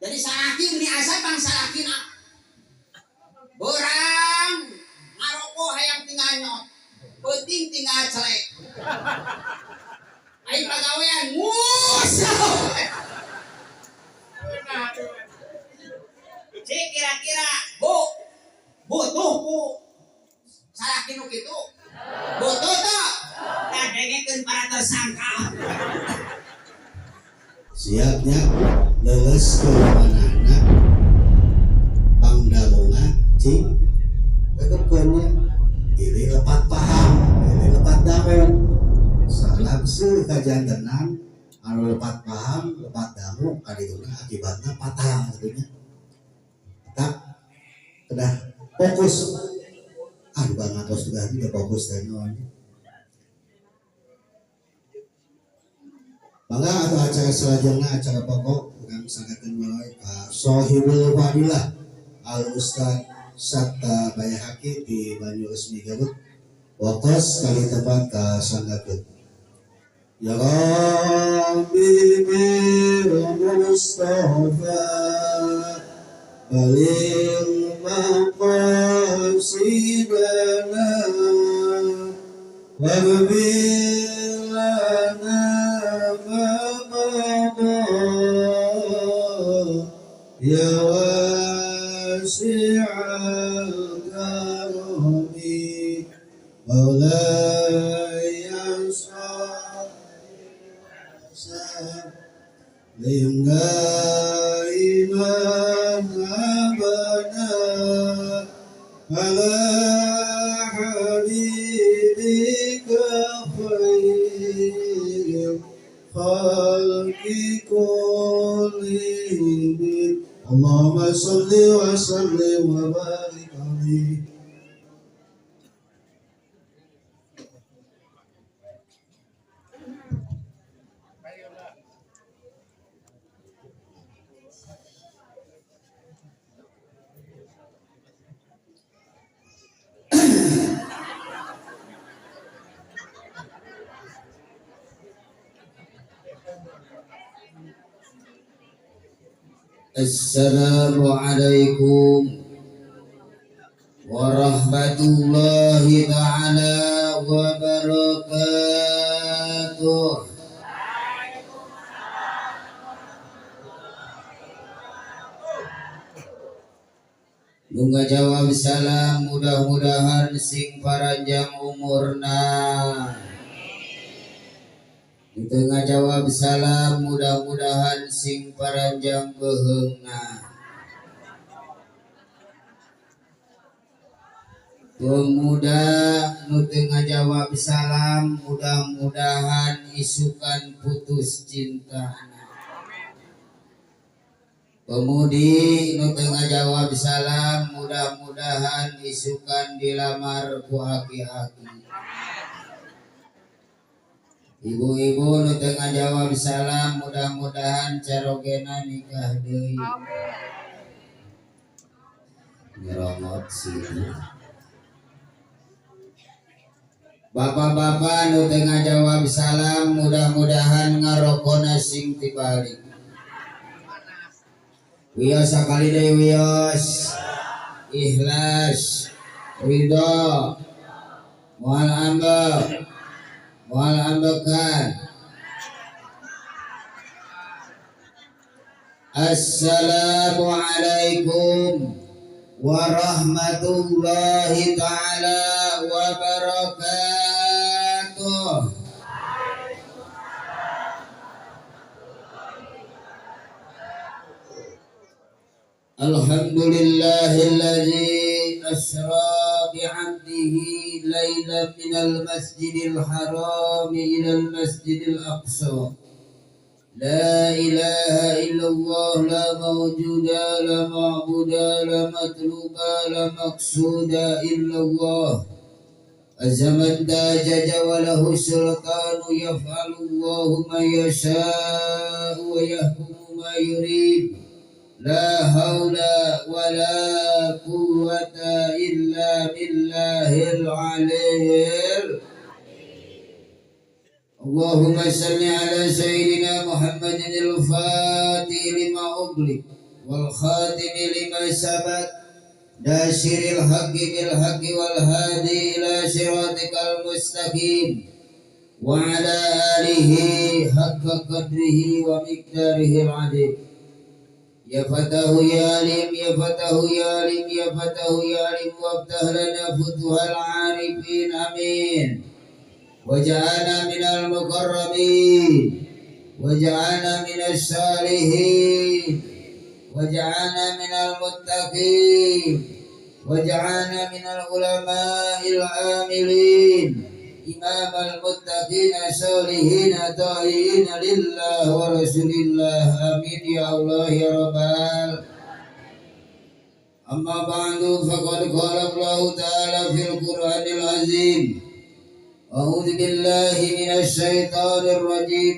Jadi salaki ini asa pang salakina. Borang ngaroko hayang tinggal nyot. Penting tinggal celek. Ai pagawean musuh. Si kira-kira butuh ku salaki nu kitu. Butuh tuh. Kadengekeun para tersangka. Siapnya leles ke manana pangdalunga cing kedepannya ini lepat paham ini lepat damen salakse kajantenan anu lepat paham lepat damu kadituna akibatnya patah sebetulnya tak udah fokus banget sudah tidak fokus tanya bangga atau acara selanjutnya acara pokok dengan sangat melalui Pak Sohibul Fadilah Al Ustad Sabta Bayahaki di Banyu Resmi Garut wakos kali tempat ke Sanggagut ya Rabbi bir Mustafa balil maqasidana warbilana ya wasi'al karami maulaya sallim daiman abada ala habibika khairil khalqi kullihim Allahumma salli wa sallim wa barik alaihi. Assalamualaikum warahmatullahi ta'ala wabarakatuh. Nungga jawab salam mudah-mudahan sing paranjang umurna. Di tengah jawab salam mudah-mudahan sing paranjang beheungna. Pemuda nu tengah jawab salam mudah-mudahan isukan putus cinta. Pemudi nu tengah jawab salam mudah-mudahan isukan dilamar ku aki-aki. Ibu-ibu nu tengah jawab salam mudah-mudahan carogena nikah deui. Ngeromot sih. Bapak-bapak nu tengah jawab salam mudah-mudahan ngarokona sing tibalik. Wios sakali deui wios. Ikhlas, ridho, moal ambek. Wal ambakan. Assalamualaikum warahmatullahi ta'ala wabarakatuh. Alhamdulillahilladzi asra bi'abdihi laylan minal masjidil haram ilal masjidil aqsa. La ilaha illallah la mawjuda la ma'buda la matluba la maqsuda illallah. Azaman dajaja wa lahu sultanu yaf'alu Allahu ma yasha'u wa yahkumu ma yurid. La haula wa la quwwata illa billahil aliyyil. Allahumma salli ala sayyidina Muhammadin al-fatih lima ughliq والخاتم لما سبق ناصر الحق بالحق والهادي إلى صراطك المستقيم وعلى آله حق قدره ومقداره العظيم يا فتاه يا عليم يا فتاه يا عليم يا فتاه يا عليم وافتح لنا فتوح العارفين آمين وجعلنا من المقربين وجعلنا من الصالحين وجعلنا من المتقين وجعلنا من العلماء العاملين إمام المتقين صالحين طاعين لله ورسول الله آمين يا الله يا رب أما بعد فقد قال الله تعالى في القرآن العظيم أعوذ بالله من الشيطان الرجيم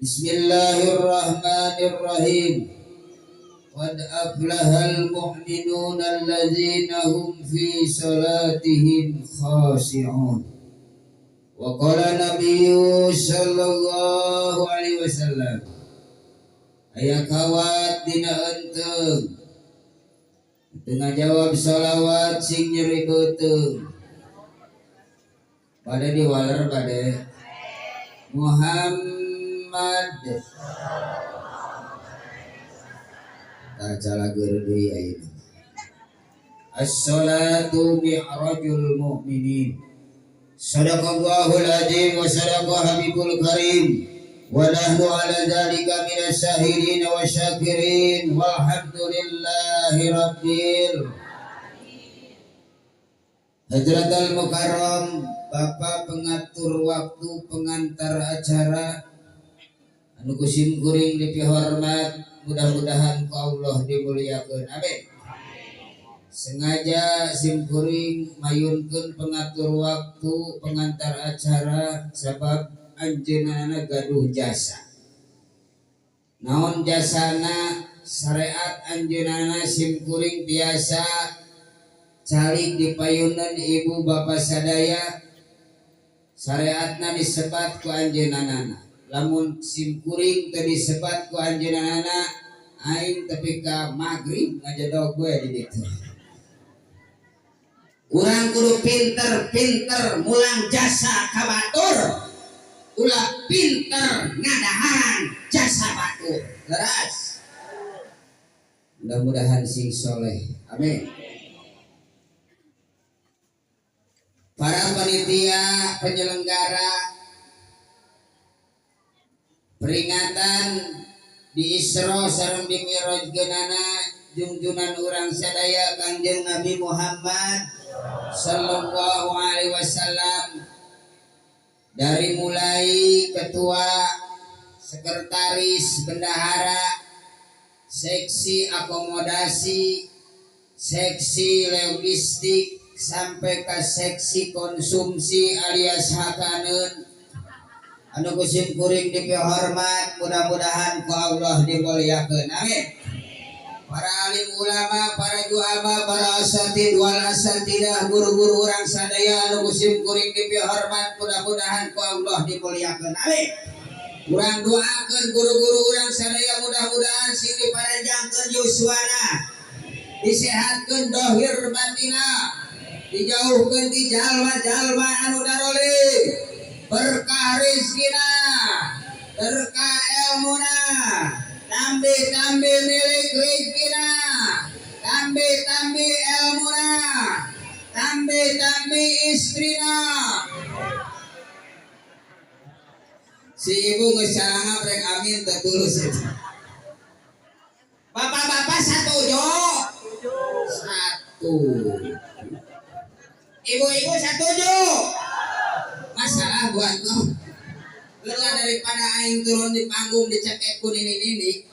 بسم الله الرحمن الرحيم قد أفلح المؤمنون الذين هم في صلاتهم خاشعون وقال النبي صلى الله عليه wasallam aya kawat dina enteung tengah jawab salawat sing nyeri beuteung pada diwaler pada Muhammad tacala geurdeui ayeuna as-salatu mi'rajul mu'minin sadaqallahul azim wa sadaqa habibul karim wa nahnu ala dzalika minas syahidin wa syakirin walhamdulillahi rabbil Hadratul Mukarram Bapak pengatur waktu pengantar acara anu kusim kuring dipihormat mudah-mudahan ku Allah dimuliakeun amin. Sengaja simkuring mayunkeun pengatur waktu pengantar acara sabab anjeunna gaduh jasa. Naon jasana syariat anjeunna simkuring biasa calik dipayunan ibu bapak sadaya syariatna disebat ku anjeunna. Lamun simkuring teu disebat ku anjeunna aing tepi ka magrib ngajadog gue di ditu. Urang kudu pinter-pinter mulang jasa ka batur. Ulah pinter ngadaharan jasa batur. Leras. Mudah-mudahan sing soleh. Amin. Para panitia penyelenggara peringatan di Isra sareng di Mi'raj geunana junjunan urang sadaya Kangjeng Nabi Muhammad sallallahu alaihi wasallam dari mulai ketua, sekretaris, bendahara, seksi akomodasi, seksi logistik sampai ke seksi konsumsi alias hakaneun anu kusim kuring dipihormat mudah-mudahan ku Allah dimuliakeun amin. Para alim ulama, para juama, para asatid wal asatidah guru-guru urang sadaya anu kusim kuring dipihormat mudah-mudahan ku Allah dimuliakeun amin. Urang doakeun guru-guru urang sadaya mudah-mudahan sing diparanjangkeun yuswana disehatkeun dohir batina dijauhkeun ti jalma-jalma anu daroli berkah rezekina berkah ilmuna tambi milik rezekina tambi ilmuna tambi istrina si ibu ngesalanga brek amin tetulus bapak-bapak satu ibu-ibu setuju masalah buat lo lelah daripada aing turun di panggung dicekek kun ini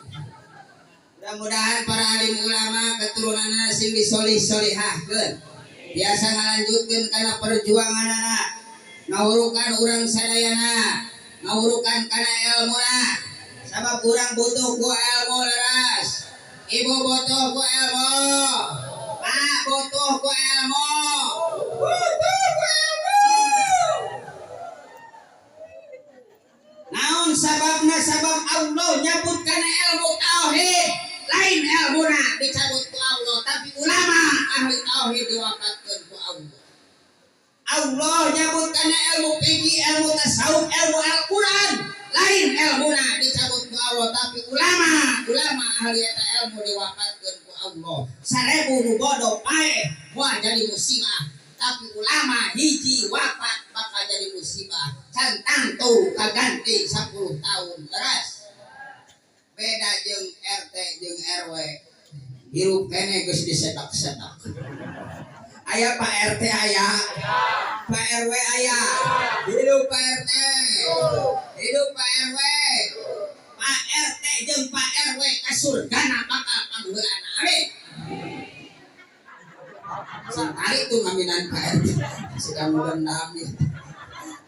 mudah-mudahan para alim ulama keturunanna sing disolih-solihahkeun biasa ngalanjutkeun kana perjuangan anak ngawurukan urang sadayana ngawurukan kana ilmuna sabab urang butuh ku ilmu leras ibu butuh ku ilmu pak butuh ku ilmu naon sababna sabab Allah nyebut kana ilmu tauhid lain ulama ahli eta ilmu diwafatkeun ku Allah 1000 nu bodoh pae moal jadi musibah tapi ulama hiji wafat bakal jadi musibah cantang tuh kaganti 10 tahun terus beda jeung RT jeung RW hirup kene geus disedak-sedak aya Pak RT aya Pak RW aya hidup Pak RT hidup Pak RW Pak RT jeung Pak RW ka surgana bakal panggeulanna amin sing tarik tuh ngaminan Pak RT sedang dendam ya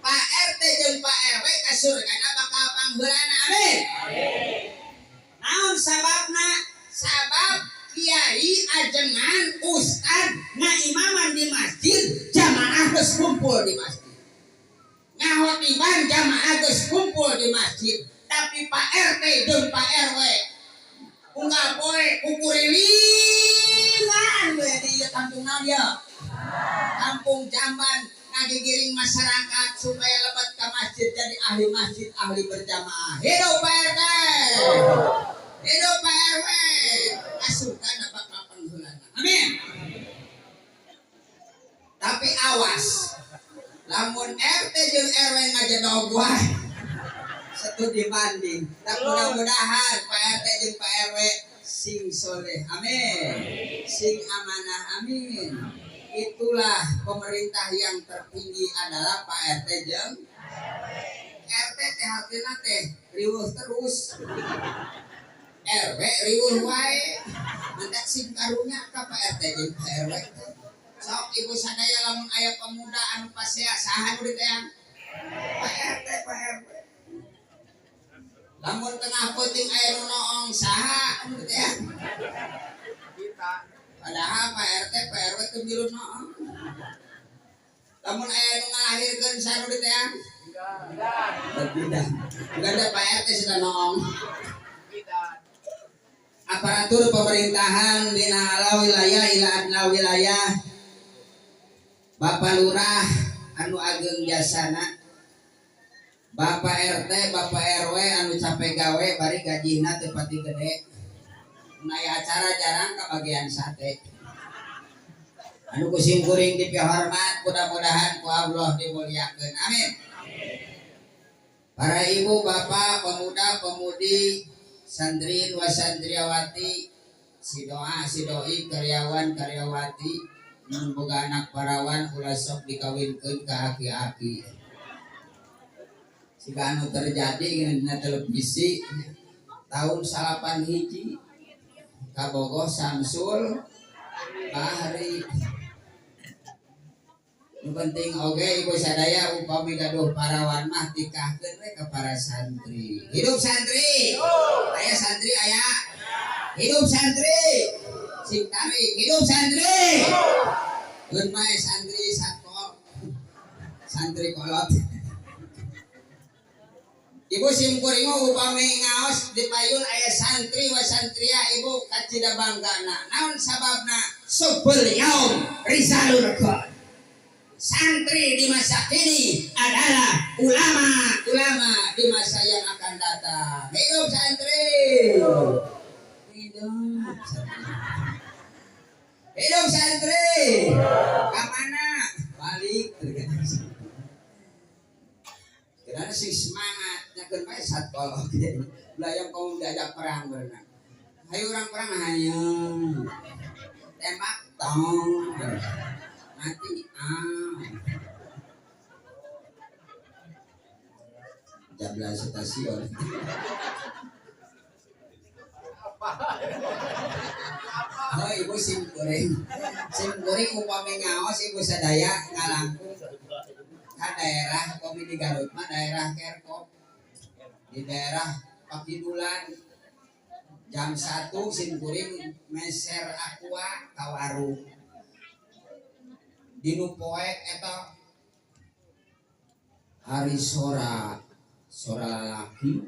Pak RT jeung Pak RW ka surgana bakal panggeulanna amin naon sababna sabab kiai ajengan ustad ngaimaman di masjid jamaah geus kumpul di masjid ngahotiban jamaah geus kumpul di masjid tapi Pak RT jeung Pak RW unggal poe kukurilingan we di kampung naon kampung Jamban ngagigiring masyarakat supaya lebat ke masjid jadi ahli masjid ahli berjamaah hidup Pak RT hidup Pak RW kasurgana bakal panggeulanna amin tapi awas lamun RT jeung RW ngajedog wae studi banding tak mudah-mudahan Pak RT jeung Pak RW sing soleh amin sing amanah amin itulah pemerintah yang tertinggi adalah Pak RT jeung RT teh hartina teh riweuh terus RW riweuh wae mendak sing karunya ka Pak RT jeung Pak RW sok ibu sadaya lamun aya pemuda anu pasea saha nu ditayang Pak RT Pak RW lamun tengah peuting aya nu noong saha anu ditayang kita padahal Pak RT Pak RW teu milu noong lamun aya nu ngalahirkeun saha nu ditayang tidak ada Pak RT sudah noong aparatur pemerintahan dina ala wilayah ila adna wilayah Bapak Lurah anu ageng jasana Bapak RT Bapak RW anu capek gawe bari gajina teu pati gede aya acara jarang kabagian sate anu kusim kuring dipihormat mudah-mudahan ku Allah dimuliakeun amin para ibu bapak pemuda pemudi santrin wasantriawati sidoa sidoi karyawan karyawati boga anak parawan ulah sok dikawinkeun ka aki-aki siga anu terjadi dina televisi tahun 81 kabogoh Samsul Bahri nu penting oge ibu sadaya upami gaduh parawan mah tikahkeun we ka para santri hidup santri aya santri aya hidup santri sing tarik hidup santri geun bae santri satpol santri kolot ibu simkuring upami ngaos di payun aya santri wa santria ibu kacida banggana naon sababna subul yaum rizalul qad santri di masa kini adalah ulama di masa yang akan datang hidup santri hidup santri kamana balik karena sing semangat nyakeun bae satpol layang kaum diajak perang berenang hayu urang perang hayang tembak tong mati jabla stasiun oh ibu sim goreng upami ngaos ibu sadaya ngalangkung ka daerah kopi di Garut mah daerah Kerkop di daerah Pakidulan jam 1 simkuring meser aqua ka warung dinu poe eta hari sora lalaki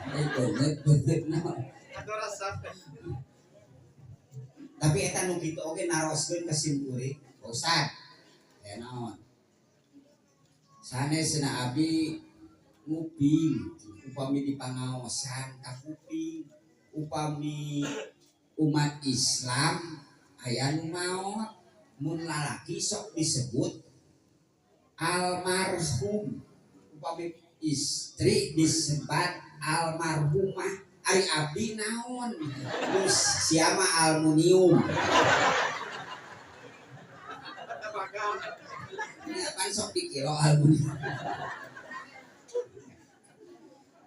beungeut naon tapi eta nu kitu oge naroskeun ka simkuring Ustaz ya naon sanesna abdi nguping upami di pangaosan ka kuping upami umat Islam aya nu maot mun lalaki sok disebut almarhum upami istri disebut almarhumah ari abdi naon terus siapa aluminium ini apaan sok dikira aluminium.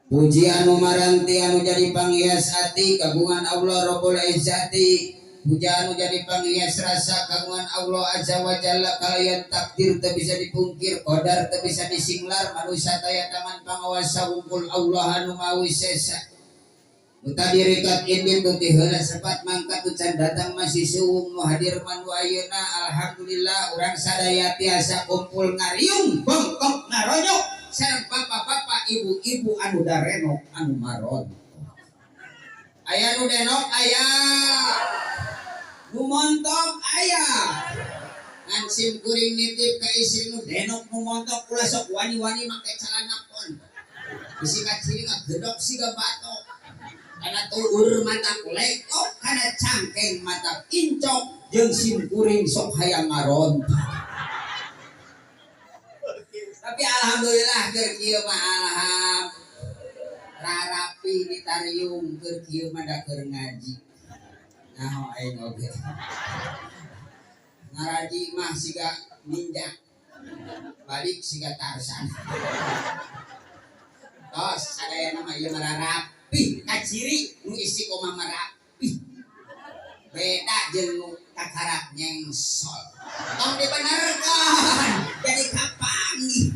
Puji anu maranti anu jadi panghias ati kagungan Allah Rabbul Izzati. Puji anu jadi panghias rasa kagungan Allah Azza wa Jalla kalayan takdir teu bisa dipungkir, qadar teu bisa disinglar, manusia taya taman pangawasa wungkul Allah anu mawi sesa. Utadi rekat indin tuti heula sepat mangkat ucan datang masih suung nu hadir manu ayeuna alhamdulillah urang sadaya tiasa kumpul ngariung bengkok ngaroyok sareng bapak-bapak ibu-ibu anu darenok anu maron aya nu denok aya nu montok aya ngan sim kuring nitip ka istri nu denok nu montok ulah sok wani-wani make calana pon bisi kaciri ngagedok siga batok kana tuur mata lekok kana cangkeng mata incok jeung sim kuring sok hayang maron. Tapi alhamdulillah keur kieu mah alham rarapi ditariung keur kieu mah da keur ngaji. Nah aing oge. Ngaraji mah siga ninja. Balik siga Tarsan. Tos sadaya nama ieu mah rarapi kaciri nu istiqomah mah rapi. Beda jeung nu kakarap nyengsol. Tong dibenerkeun jadi kapangi.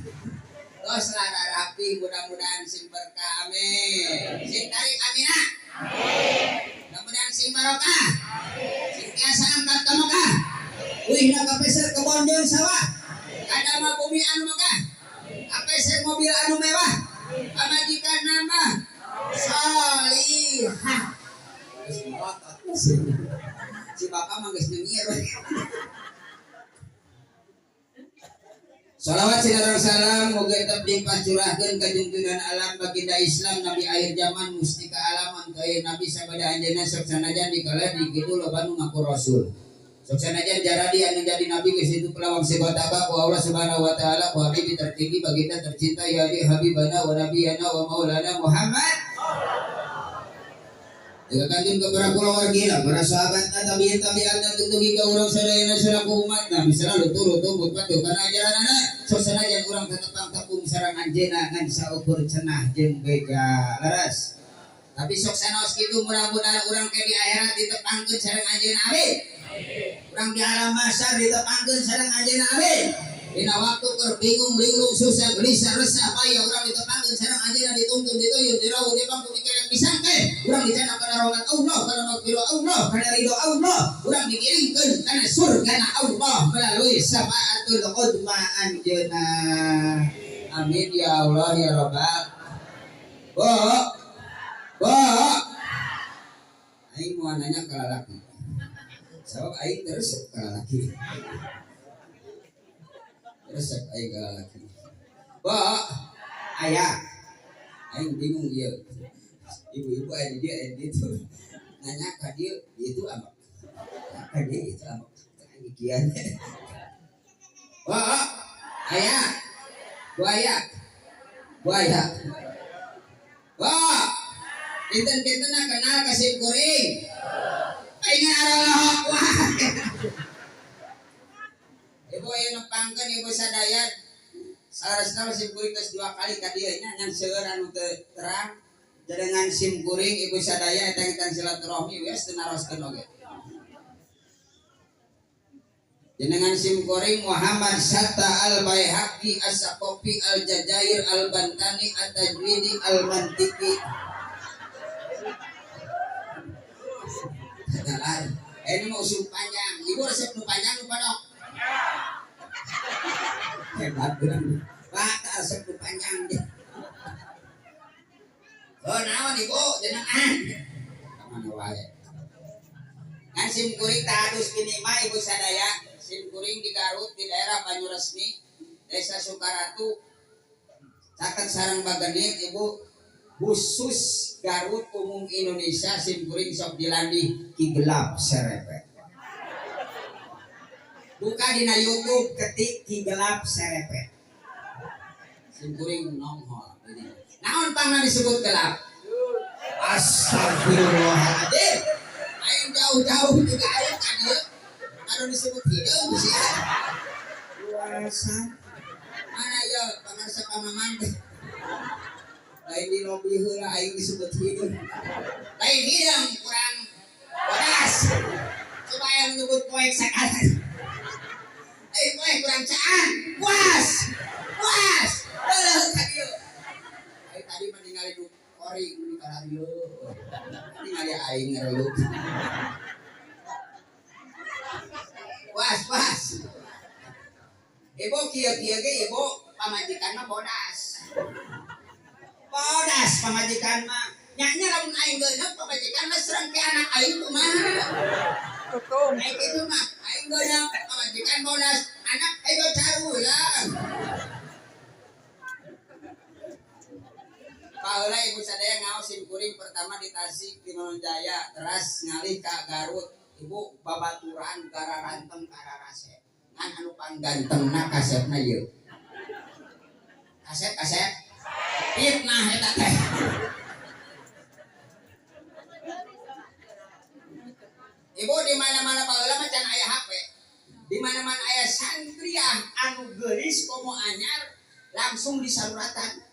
Tos lara rapi mudah-mudahan sing berkah amin. Sing tarik aminah. Amin. Mudah-mudahan sing barokah. Amin. Sing tiasa angkat ka Mekah. Wih na kapeser kebon jeung sawah. Kada mah bumi anu megah. Kapeser mobil anu mewah. Pamajikan nama salihah. Si bapak mah geus nyengir. Salawat sinarang salam moga tetap dipacurahkeun ka junjungan alam baginda Islam Nabi akhir zaman mustika alaman kaya Nabi sabada anjeunna sok sanajan dikala di kitu loba nu ngaku rasul. Sok sanajan jaradi anu jadi nabi geus itu pelawang sebataba ku Allah Subhanahu wa taala ku habibi tertinggi baginda tercinta ya di habibana wa nabiyana wa maulana Muhammad. Jika kanjeng kepada kula wargina, para sahabat tabi'in tabi'at tutugi ka urang sadayana selaku umat na misalna lutur tumbut patuh kana ajaranana sok sanajan urang tetepang tepung sareng anjeunna ngan saukur cenah jeung beja leres. Tapi sok sanaos kitu mudah-mudahan urang ke di akhirat ditepangkeun sareng anjeunna amin. Urang di alam mahsyar ditepangkeun sareng anjeunna amin. Dina waktu keur bingung linglung susah gelisah resah payah urang ditepangkeun sareng anjeunna dituntun dituyun dirawuh dipangku dikereng disangke urang dicana kana rahmat Allah kana maghfirah Allah kana ridho Allah urang dikirimkeun kana surgana Allah melalui syafaatul uzma anjeunna amin ya Allah ya rabbal bo aing mau nanya ka lalaki sabab aing terus ka lalaki resep aing ka lalaki bo aya aing bingung ieu ibu-ibu aya dia itu nanya ka dia itu apa ka dia itu apa aing kian bo aya buaya bo kinten-kinten kenal kasih kuring aing adalah wah ibu aya nepangkeun ibu sadaya saresna sim kuring geus 2 kali ka dieu nya ngan seueur anu teu terang jarengan sim kuring ibu sadaya eta kita silaturahmi wes teu naroskeun oge jenengan sim kuring Muhammad Satta al-Baihaqi as-Saqafi al-Jazair al-Bantani at-Tajwidi al-Mantiki jalan ini mau usul panjang ibu resep nu panjang nu padok hebat bener pak resep nu panjang deh oh naon ibu jenengan kamana wae kan sim kuring tah adus gini mah ibu sadaya sim kuring di Garut di daerah Banyuresmi desa Sukaratu Caket sareng bagenit ibu khusus Garut Umum Indonesia simkuring sok dilandih Ki Gelap Serepet. Buka dina YouTube ketik Ki Gelap Serepet. Simkuring nongol. Naon pangna disebut gelap? Astagfirullahaladzim. Aing jauh-jauh juga aing ka dieu. Anu disebut hideung sih. Luasa. Mana ya pangarsa pamaman teh. Lain di lobi heula aing disebut hideung. Lain hideung kurang bodas. Coba yang menyebut poek sakaran. Poek kurang caan. Puas. Puas. Beuleung ka dieu. Aing tadi meninggali du kori di radio. Ningali aing ngerelup. Puas. Ibu kieu-kieu ge ibu pamajikan mah bodas. Bodas pamajikan mah. Nya lamun aing geuneuh pamajikan mah sereng ke anak aing kumaha. Tutung. Aing kitu mah aing geuneuh pamajikan bodas, anak aing carulan. Paheula ibu sadaya ngaos simkuring pertama di Tasik di Manunjaya, teras ngalih ka Garut. Ibu babaturan gara ranteng gara rasep. Ngan anu panggantengna kasepna ieu. Kasep. Fitnah eta teh. Ibu di mana-mana baheula mah can aya HP. Di mana-mana aya santriah anu geulis komo anyar langsung disaluratan.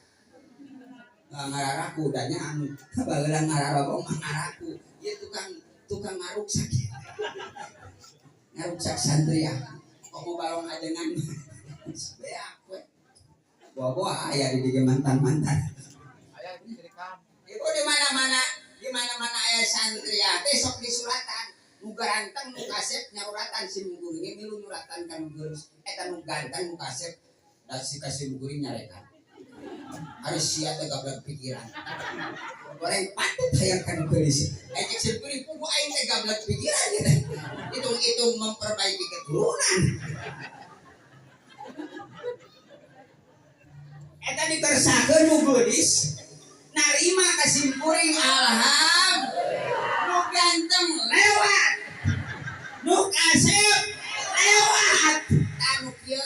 Ngararaku danya anu baheula ngararobong ngaraku. Ieu tukang ngaruksak. Ngaruksak santriah. Komo balong ajengan. Beak we. Bawa aya di dieu mantan-mantan. Ibu di mana-mana aya santriah teh sok disuratan. Nu garanteng nu kasep nyaruratan simkuring ge milu nyuratan ka nu geus. Eta nu ganteng nu kasep da si kasimkuring nyarekan. Harus sia teh gablek pikiran. Goreng patut hayang ka nu geulis. Ejek simkuring pugu aing teh gablek pikiran gitu. Hitung-hitung memperbaiki keturunan. Eta dikersakeun nu geulis narima kasimkuring alham. Nu ganteng lewat. Nu kasep lewat. Anu kieu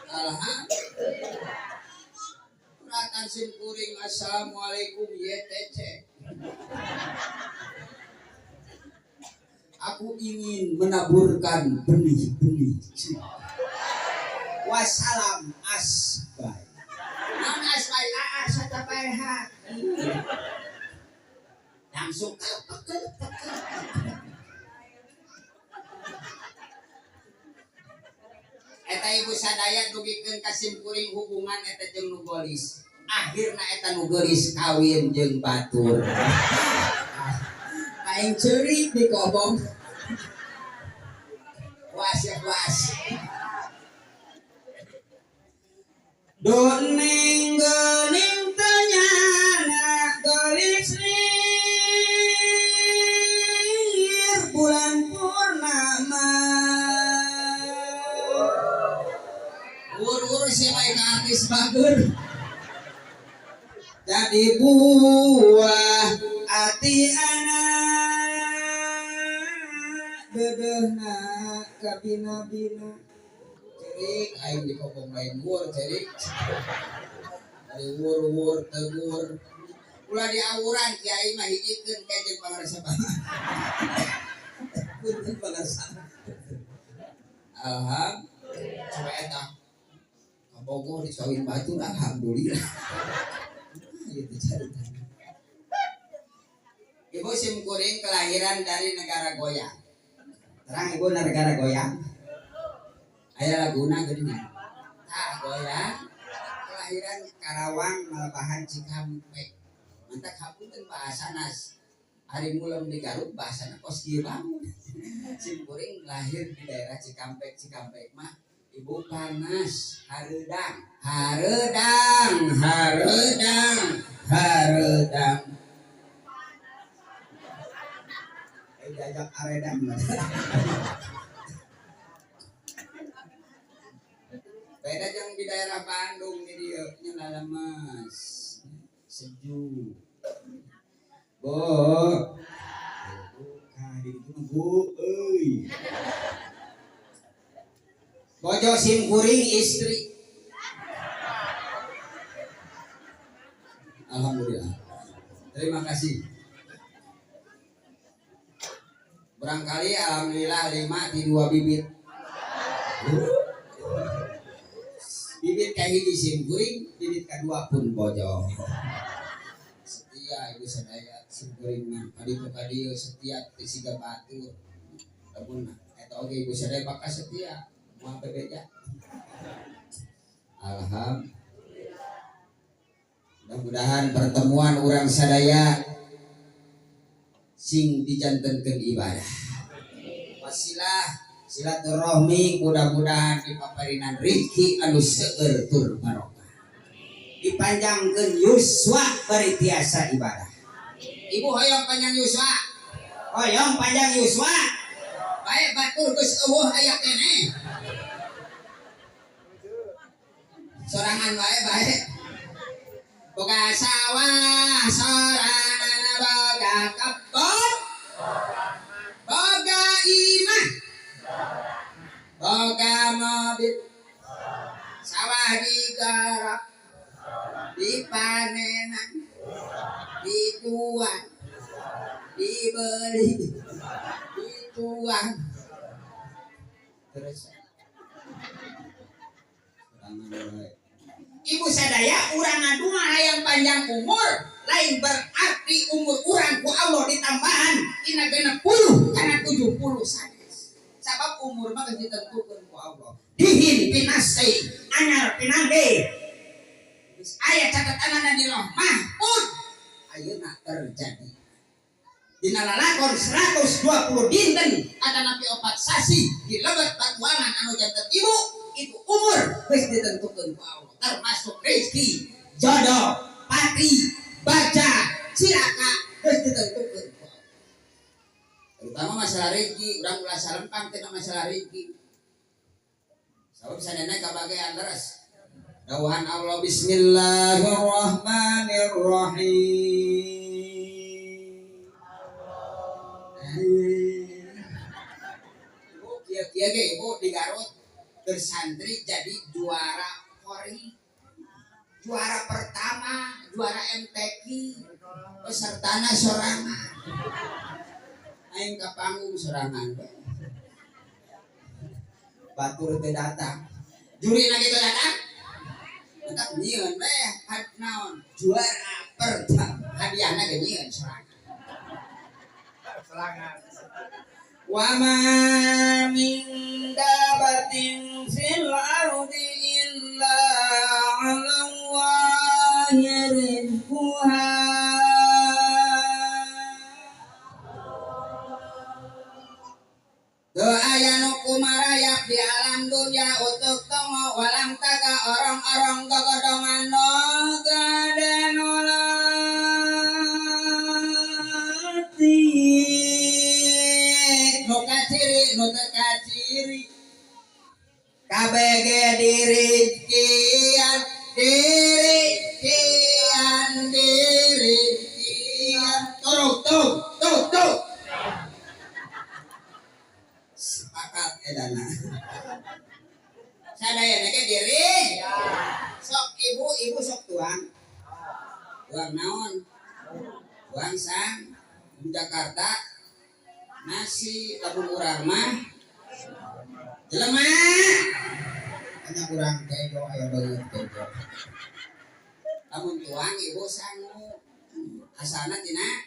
alham. Kuratan simkuring assalamualaikum YTC. Aku ingin menaburkan benih-benih. Wassalam asbai. Naon asbai? Satapai hati. Langsung eta ibu sadaya dugikeun ka simkuring hubungan eta jeung nu geulis. Akhirna eta nu geulis kawin jeung batur. Aing ceurik di kobong. Was. Doneng geuning teu nyana geulis lir bulan purnama. Ur si bae ka artis bager. Jadi buah ati anak dedehna ka bina-bina. Cerik aing di kopong lain wur cerik. Ari wur tegur. Ulah di awuran kiai mah hijikeun ke jeung pangarsa. Punten pangarsa. Alhamdulillah. Coba eta. Ka Bogor dikawin batur alhamdulillah. Gitu cerita. Ibu simkuring kelahiran dari negara goyang. Terang ibu negara goyang. Aya laguna geuningan. Goyang. Kelahiran Karawang Malabahan Cikampek. Mantap hapunten bahasanas. Ari mulem di Garut bahasana kos kieu bangun. Simkuring lahir di daerah Cikampek mah ibu panas, hareudang. Diajak aredang. Beda jeung di daerah Bandung nih dia nya lemes. Sejuk. Bo. Bukan di ditu mah Bu euy. Bojo sim kuring istri. Alhamdulillah. Terima kasih. Barangkali alhamdulillah 5 di 2 bibit. Bibit kayak hiji sim kuring, bibit kedua pun bojo. Setia ibu sadaya sim kuring mah kadieu setia teh siga batur. Lamun eta oge ibu sadaya bakal setia moal bebeja. Alhamdulillah. Mudah-mudahan pertemuan orang sadaya sing dijantenkeun ibadah. Wasilah silaturahmi mudah-mudahan dipaparinan rezeki anu seueur tur barokah. Dipanjangkeun yuswa bari tiasa ibadah. Ibu hoyong panjang yuswa. Hoyong panjang yuswa. Bae batur geus eueuh aya keneh. Sorangan bae. Boga sawah sorangan boga kebon boga imah boga mobil sawah digarap dipanenan dijual dibeli dituang terus ibu sadaya urang ngadua hayang panjang umur lain berarti umur urang ku Allah ditambahan ina 60 kana 70 sanes sabab umur mah ditentukeun ku Allah dihin pinasai anyar pinangge geus aya catatanana di Lauh Mahfuz ayeuna terjadi dina lalakon 120 dinten ada napi 4 sasi di lebat batuangan anu janten ibu itu umur geus ditentukeun ku Allah termasuk rezeki jodoh pati baca cilaka geus ditentukeun ku Allah terutama masalah rezeki urang ulah salempang teh masalah rezeki sabab sadana kabagean leres dawuhan Allah bismillahirrahmanirrahim ibu kieu ge ibu di Garut bersantri jadi juara Kori juara pertama juara MTQ pesertana sorangan aing ka panggung sorangan batur teh datang juri na kitu datang tetap nyieun teh naon juara pertama hadiahna ge nyieun sorangan wa ma min dabatin fil ardi illa 'ala Allahi rizquha doa nu kumarayap di alam dunia untuk temu walang taga orang-orang gogodongan no gadenolati nu kaciri kabege dirikian tuh sepakat edana sadaya nake diri sok ibu sok tuang naon tuang sang di Jakarta nasi labun urang mah jelema hanya urang kego aya beungeut kego lamun tuang ibu sangu asalna tina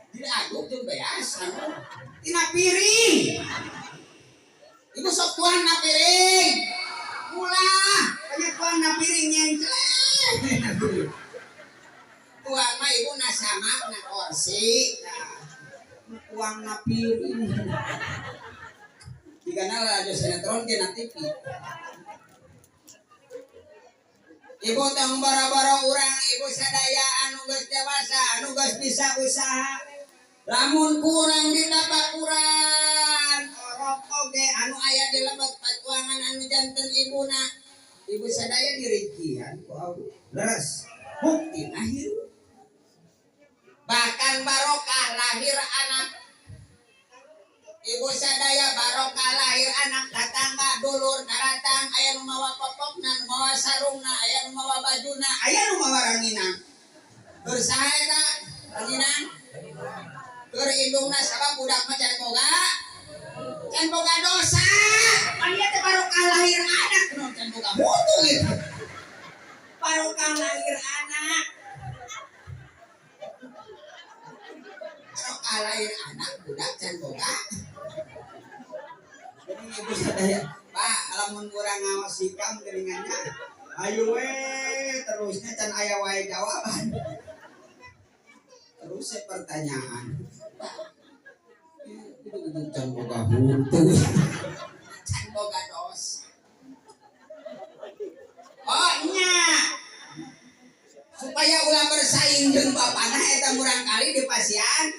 diaduk jeung beas sangu tina piring ibu sok tuang na piring ulah banyak tuang na piring nyengkleh tuang mah ibu na samak na kursi tuang na piring digana radio sinetron ke na TV ibu tong bara-bara urang ibu sadaya anu geus dewasa anu geus bisa usaha lamun kurang di tabakuran orok oge anu aya di lebat patuan sorangan anu janten ibuna. Ibu sadaya dirikian ku Allah. Leres. Bukti lahir. Bahkan barokah lahir anak. Ibu sadaya barokah lahir anak tetangga dulur daratang aya nu mawa popokna nu mawa sarungna aya nu mawa bajuna aya nu mawa ranginang. Keur saha eta ranginang? Keur indungna sabab budak mah can boga dosa. Pan ieu teh barokah lahir anak nu can boga mutu gitu. Barokah lahir anak. Barokah lahir anak budak can boga. Jadi ibu sadaya, Pak, lamun kurang ngawas sikam geuningannya. Ayo we terusnya can aya wae jawaban. Terus pertanyaan. Itu can boga huntu. Can boga dosa. Oh nya. Supaya ulah bersaing jeung bapana eta murang kali di pasian.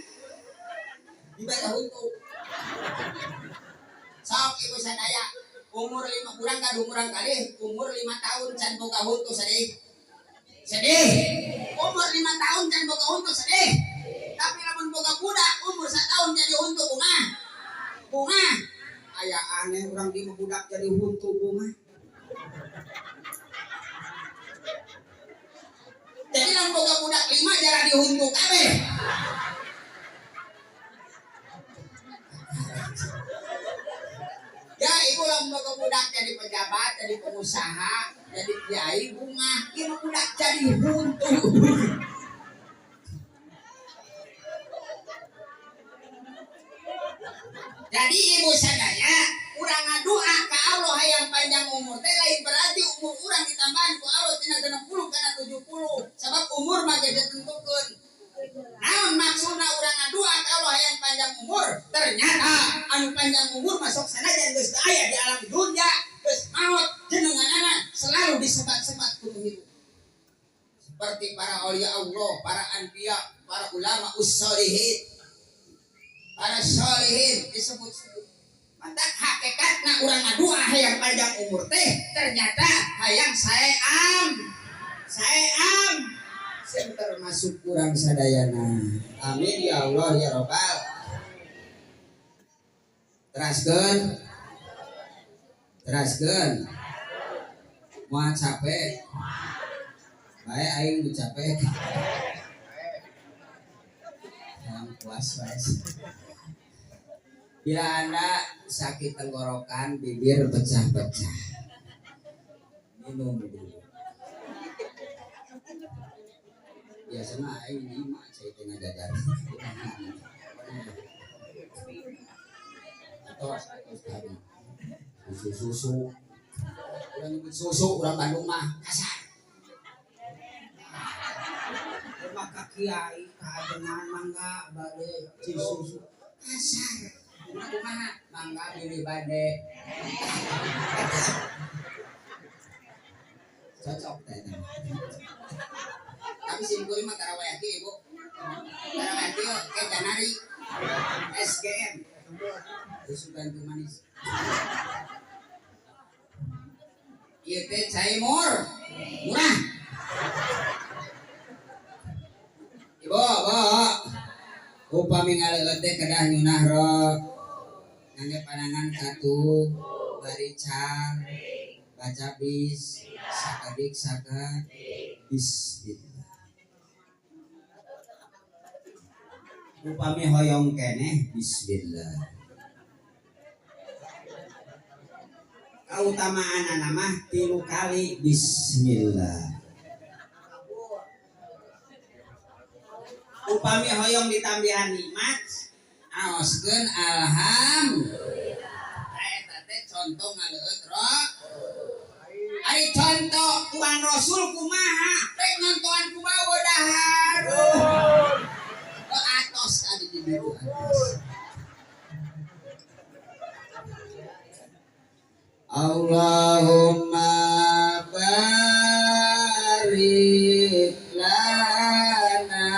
Dibata huntu. Sok ibu sadaya umur 5 bulan kadu murang kali umur 5 tahun can boga huntu sedih. Sedih. Umur 5 tahun can boga huntu sedih. Tapi lamun boga budak umur 1 tahun jadi huntu bunga. Bunga. Aya aneh urang di budak jadi huntu bunga. Jadi lamun boga budak 5 jarang dihuntu kabeh. Ya ibu lamun boga budak jadi pejabat, jadi pengusaha, jadi kiai bunga, ieu budak jadi huntu. Jadi ibu sadaya urang ngadoa ka Allah hayang panjang umur teh lain berarti umur urang ditambahan ku Allah tina 60 kana 70 sabab umur mah geus ditentukeun. Naon maksudna urang ngadoa ka Allah hayang panjang umur ternyata anu panjang umur masuk sanajan geus aya di alam dunya geus maot jenenganana selalu disebat-sebat ku hidup. Seperti para aulia Allah, para anbiya, para ulama ussolihin. Para sholihin disebut-sebut. Mata hakikatna urang ngadua hayang panjang umur teh ternyata hayang saeam. Sing termasuk urang sadayana. Amin ya Allah ya Rabbal. Teraskeun. Moal capek. Bae aing nu capek. Yang puas guys. Bila Anda sakit tenggorokan, bibir pecah-pecah, minum dulu. Biasanya aing 5 saya tengah dadar. Atau tadi susu. Orang Bandung mah kasar. Maka kiai kadengan mangga bade susu kasar. Kumaha mangga pilih bade. Cocok teh. Tapi simpulnya mah tarawayati ibu. Tarawayati ke Janari SGM. Susu bantu manis. Ieu teh cai murah. Ibu, upami ngaleut teh kedah nyunah ro. Ngangge panangan katu, baricang, baca bis, sakadik saka, bismillah. Upami hoyong keneh, bismillah. Kautamaan mah 3 kali bismillah. Upami hoyong ditambihan nikmat aoskeun alhamdulillah. Eta teh contoh ngaleut ro. Ari contoh Tuhan Rasul kumaha? Rek nontoan kumaha dahar. Atos tadi di dieu atos. Allahumma barik lana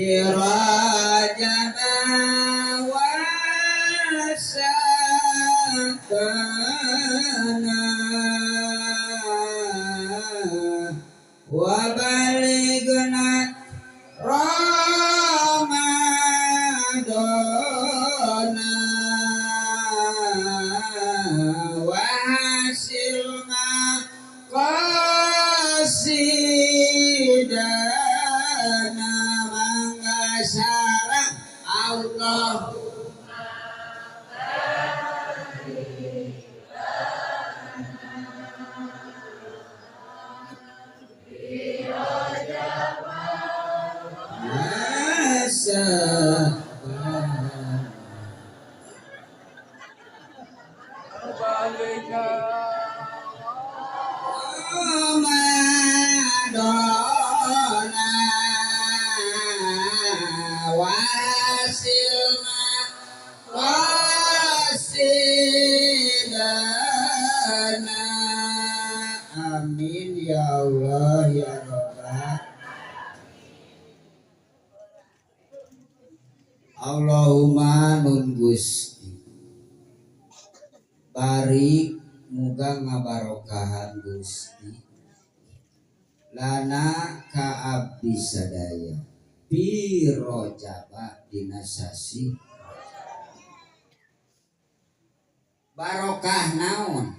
Rajab wa wa balighna Ramadana wa hasilna qasidana mangga sareng Allah Ramadana wasilna wasidana amin ya Allah ya Rabbal Allahumma nun Gusti barik muga ngabarokahan Gusti lana ka abdi sadaya piro jaba dina sasi barokah naon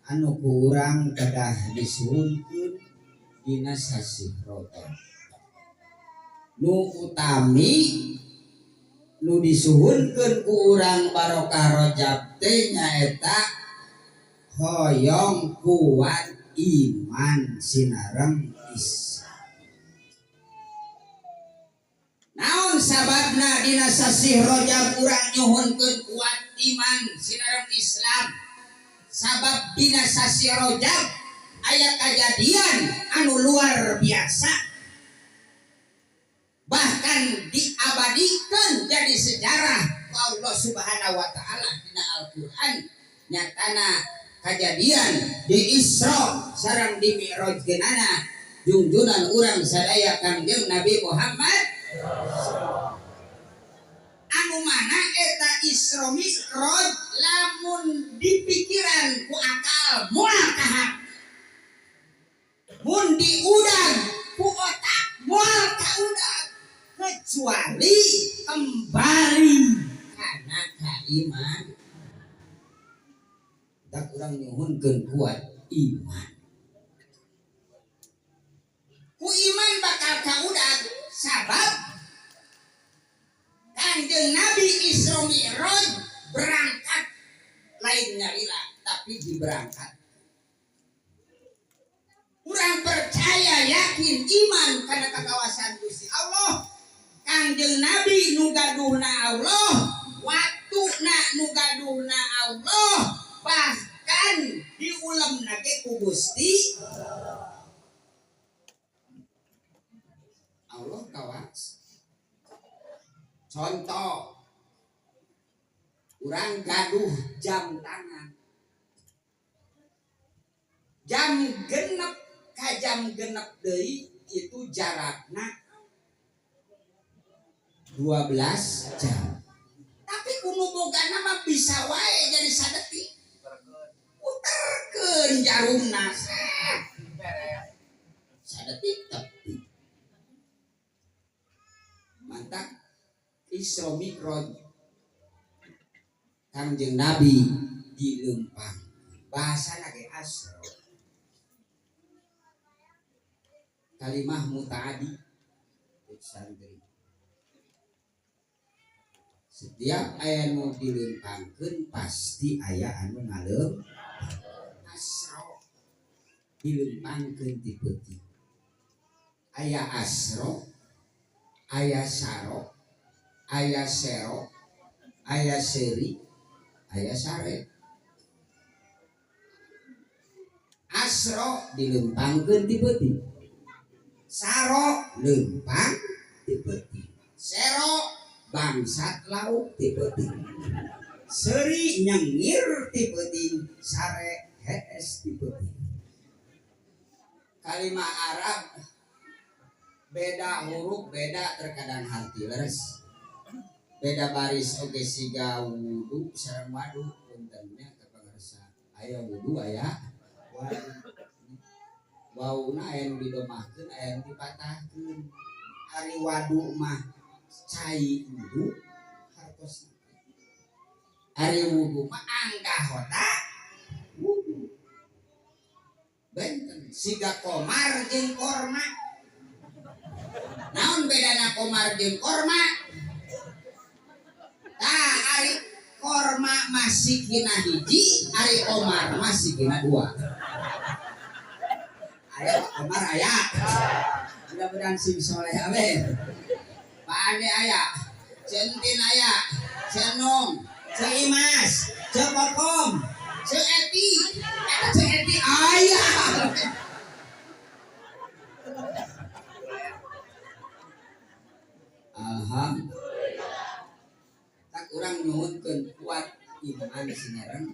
anu kurang kedah disuhunkeun dina sasi Rajab nu utami nu disuhunkeun ku urang barokah Rajab teh nyaeta hoyong kuat iman sinareng Islam. Naon sababna dina sasih Rajab urang nyuhunkeun kuat iman sinareng Islam? Sabab dina sasih Rajab aya kajadian anu luar biasa. Bahkan diabadikeun jadi sejarah ku Allah Subhanahu wa taala dina Al-Qur'an nyatana kejadian di Isra sareng di Mi'raj geunana junjunan urang sadaya Kangjeng Nabi Muhammad anu mana eta Isra Mi'raj lamun dipikiran ku akal moal kahak mun diudag ku otak moal kaudag kecuali kembali kana ka iman tak urang nyuhunkeun kuat iman ku iman bakal kaudag sabab Kanjeng Nabi Isra Mi'raj berangkat lain nyarila tapi diberangkat urang percaya yakin iman karena kekawasan Gusti Allah Kanjeng Nabi nu gaduhna Allah waktuna nu gaduhna Allah bahkan diulam nage ku Gusti Allah kawas contoh urang gaduh jam tangan jam genep ka jam genep deui itu jarakna 12 jam tapi kuno bogana mah bisa wae jadi sadetik puterkeun jarumna sadetik tepi mantap Isra Mi'raj Kanjeng Nabi dilempang bahasana ge asra kalimah mutaadi santri setiap aya nu dilempangkeun pasti aya anu ngalem asra dilempangkeun ti peuting aya asra aya saro aya sero aya seri aya sare asra dilempangkeun ti peuting saro lempang ti peuting sero bangsat lauk ti peuting seri nyengir ti peuting sare hees ti peuting kalimah Arab beda huruf beda terkadang harti leres beda baris oge siga wudu sareng madu puntennya kepangarsa aya wudu aya wauna aya nu didomahkeun aya nu dipatahkeun ari wadu mah cai wudu hartos ari wudu mah angkah hota wudu benten siga komar jeung korma naon bedana komar jeung korma tah ari korma masih kina hiji ari komar masih kina dua aya komar aya mudah-mudahan sim soleh amin Pande aya centin aya cenung ceimas cepokom ceeti eta ceeti aya alhamdulillah tak urang nyuhunkeun kuat iman sinareng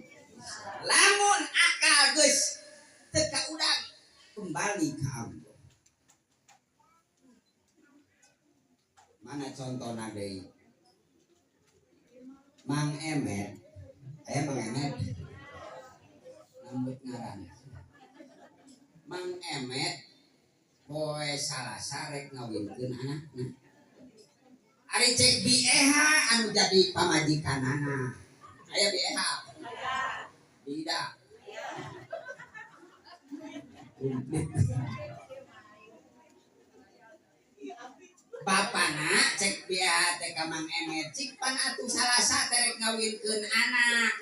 lamun akal geus teu kaudang kembali ka Allah mana contohna deui Mang Emet aya Mang Emet rambut ngaran Mang Emet poe Salasa rek ngawinkeun anakna ari cek BEH anu jadi pamajikanana aya BEH tidak bapana cek BEH teh ka Mang Emet cik pan atuh Salasa terek ngawinkeun anak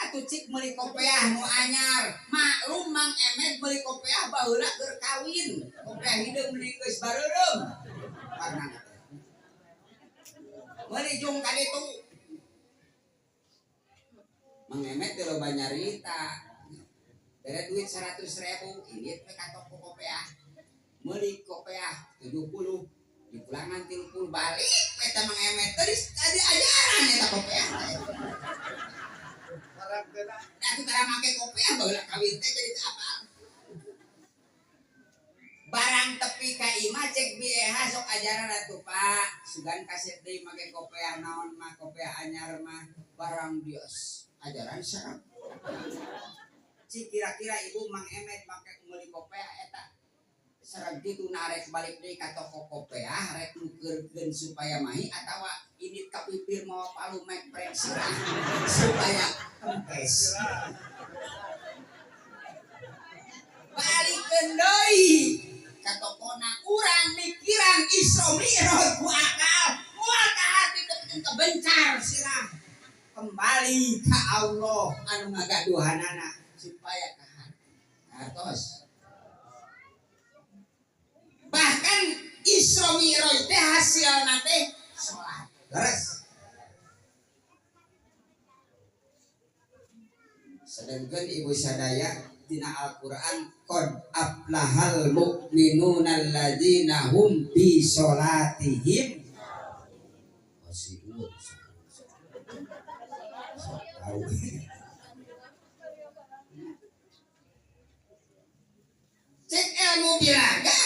atuh cik meuli kopiah nu anyar maklum Mang Emet meuli kopiah baheula keur kawin kopiah hideung meuli geus bareureum karna meuli jung ka ditu Mang Emet teu loba nyarita bere duit 100.000 ieu teh ka toko kopiah meuli kopiah 70 dipulangan 30 balik eta Mang Emet teuis tadi ajaran eta kopiah aku cara make kopiah baheula kawin teh jadi apa barang tepi ka imah cek BEH sok ajaran atuh Pak sugan kaset deui make kopiah naon mah kopiah anyar mah barang dios ajaran sareng cik kira-kira ibu Mang Emet make meuli kopiah eta sareng kitu narek balik deui ka toko kopiah rek nukeurkeun supaya mahi atawa ini kapipir mau palu mek prek sirah supaya kempes balikeun deui ka tokona urang mikiran Isra Mi'raj ku akal moal ka hati teu kebencar sirah kembali ka Allah anu ngagaduhanana supaya ka hati atos bahkan Isra Mi'raj teh hasilna teh salat leres sedengkeun ibu sadaya dina Al-Qur'an qad aflahal mu'minuna alladzina hum fi sholatihim khashi'un cek ilmu biraga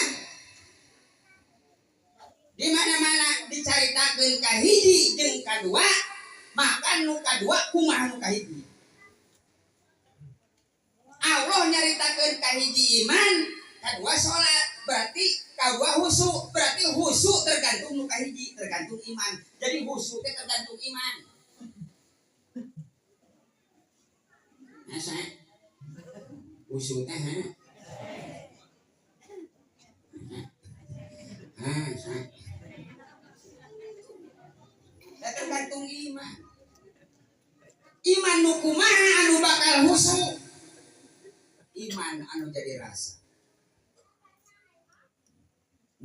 di mana-mana dicaritakeun ka hiji jeung kadua maka nu kadua kumaha nu kahiji Allah nyaritakeun ka hiji iman kadua salat berarti kadua husu berarti husu tergantung nu kahiji tergantung iman jadi husu teh tergantung iman asa husu teh tergantung iman iman nu kumaha anu bakal husu iman anu jadi rasa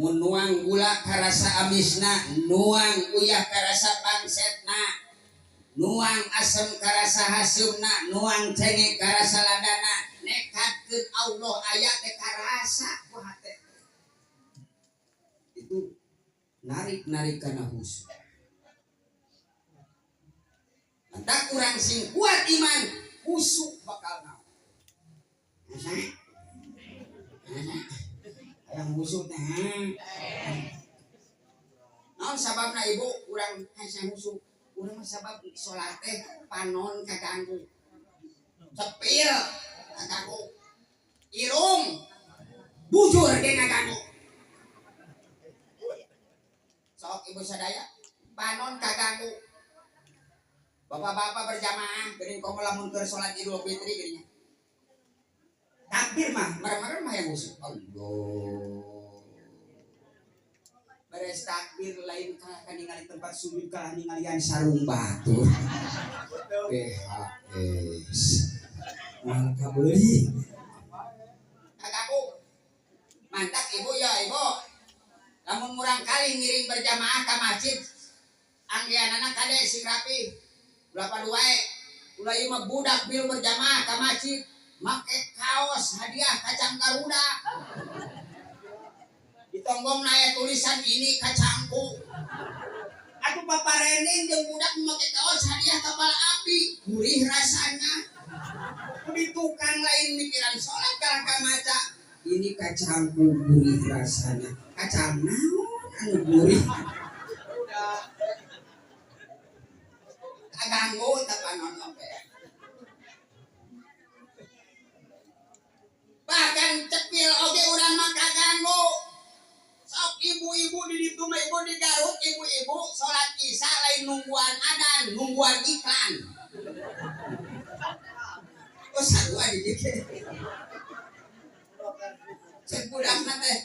mun nuang gula karasa amisna nuang uyah karasa pangsetna nuang asem karasa haseumna nuang cengeng karasa ladana nekatkeun Allah aya teh karasa ku hate itu narik kana husu entah kurang sing kuat iman husu bakal naon yang husu teh naon sababna ibu urang hese husu urang sabab salat teh panon kaganggu cepil kaganggu, irung bujur ge ngaganggu. Sok ibu sadaya panon kaganggu. Bapak-bapak berjamaah geuning komo lamun keur salat Idul Fitri geuning. Takbir mah merem-merem mah yang usuk. Allah. Beres takbir lain ka ningali tempat sujud ka ningalian sarung batu. PHS. Mal kabeuli. Kaganggu. Mantap ibu ya ibu. Lamun murang kali ngiring berjamaah ka masjid. Anggianana kade sing rapi. Berapa duae? Ulah ieu mah budak bil berjamaah ka masjid, make kaos hadiah kacang Garuda. Ditonggong aya tulisan ini kacangku. Atuh papareneng jeung budak make kaos hadiah kapal api, gurih rasanya. Di tukang lain mikiran salat kalah ka maca. Ini kacangku gurih rasanya. Kacang naon anu gurih? Kaganggu tapanon oke. Bahkan cepil oge urang mah kaganggu. Sok ibu-ibu di ditu mah ibu di Garut ibu-ibu salat Isya lain nungguan adan, nungguan iklan. Oh sarua di dieu. Cek budakna teh.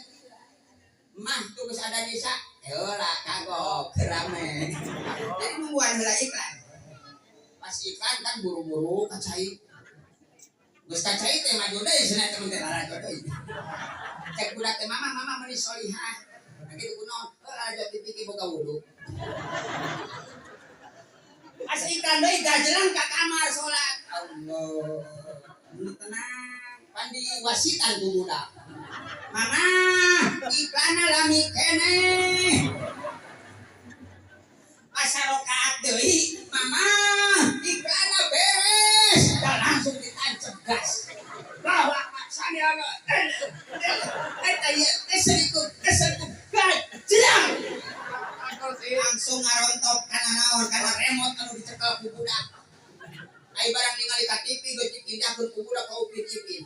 Mah tuh geus adan Isya. Heula kagok rame. Jadi nungguan heula iklan. Pas iklan kan buru-buru kacai. Geus kacai teh maju deui cenah teh teh lara deui. Cek budak teh mama meuni solihah. Kitu kunaon? Aja dipikir boga wudu. Pas iklan deui gajelang ka kamar salat. Allah. Tenang. Pandi wasitan ku budak. Mama, iklanna lami keneh. Asa rakaat deui, mama, iklanna beres. Dan langsung ditancep gas. Bawa maksane apa? Eta ieu keserikut gas. Jedang. Langsung ngarontop kana naon kana remote anu dicekel ku budak. Ai barang ningali ka TV geus dipindahkeun ku budak ka upin-ipin.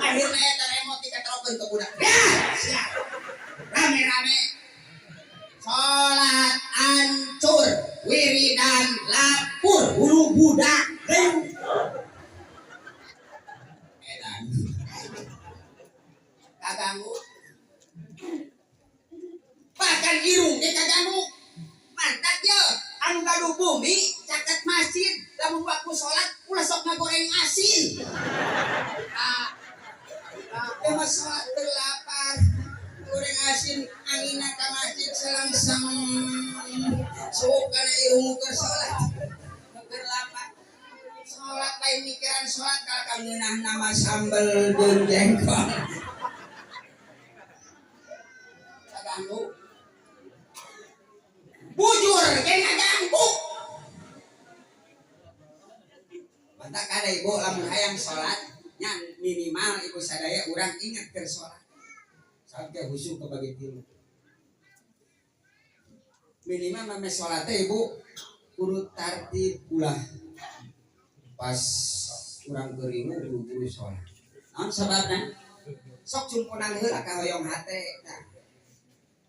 Akhirna eta remote dikatrokeun ke budak. Ya, siap. Rame-rame salat hancur, wiridan lapur, bulu budak. Edan. Kaganggu. Bahkan irung ge kaganggu. Mantap ya, anu gaduh bumi caket masjid, lamun waktu salat ulah sok ngagoreng asin. Emang salat terlapar. Goreng asin angina ka masjid selangsang suuk kana irung keur salat keur lapar salat lain mikiran salat kalau ka ngeunah nama sambel jeung jengkol kaganggu bujur ge ngaganggu mantap kada ibu lamun hayang salat nya minimal ibu sadaya urang ingat keur salat sampai khusyuk kebagai tilu. Minimal mame sholat ibu kudu tartib ulah pas kurang keringu buru-buru sholat. Naon sababna? Sok cumpunan heula ka hoyong hate.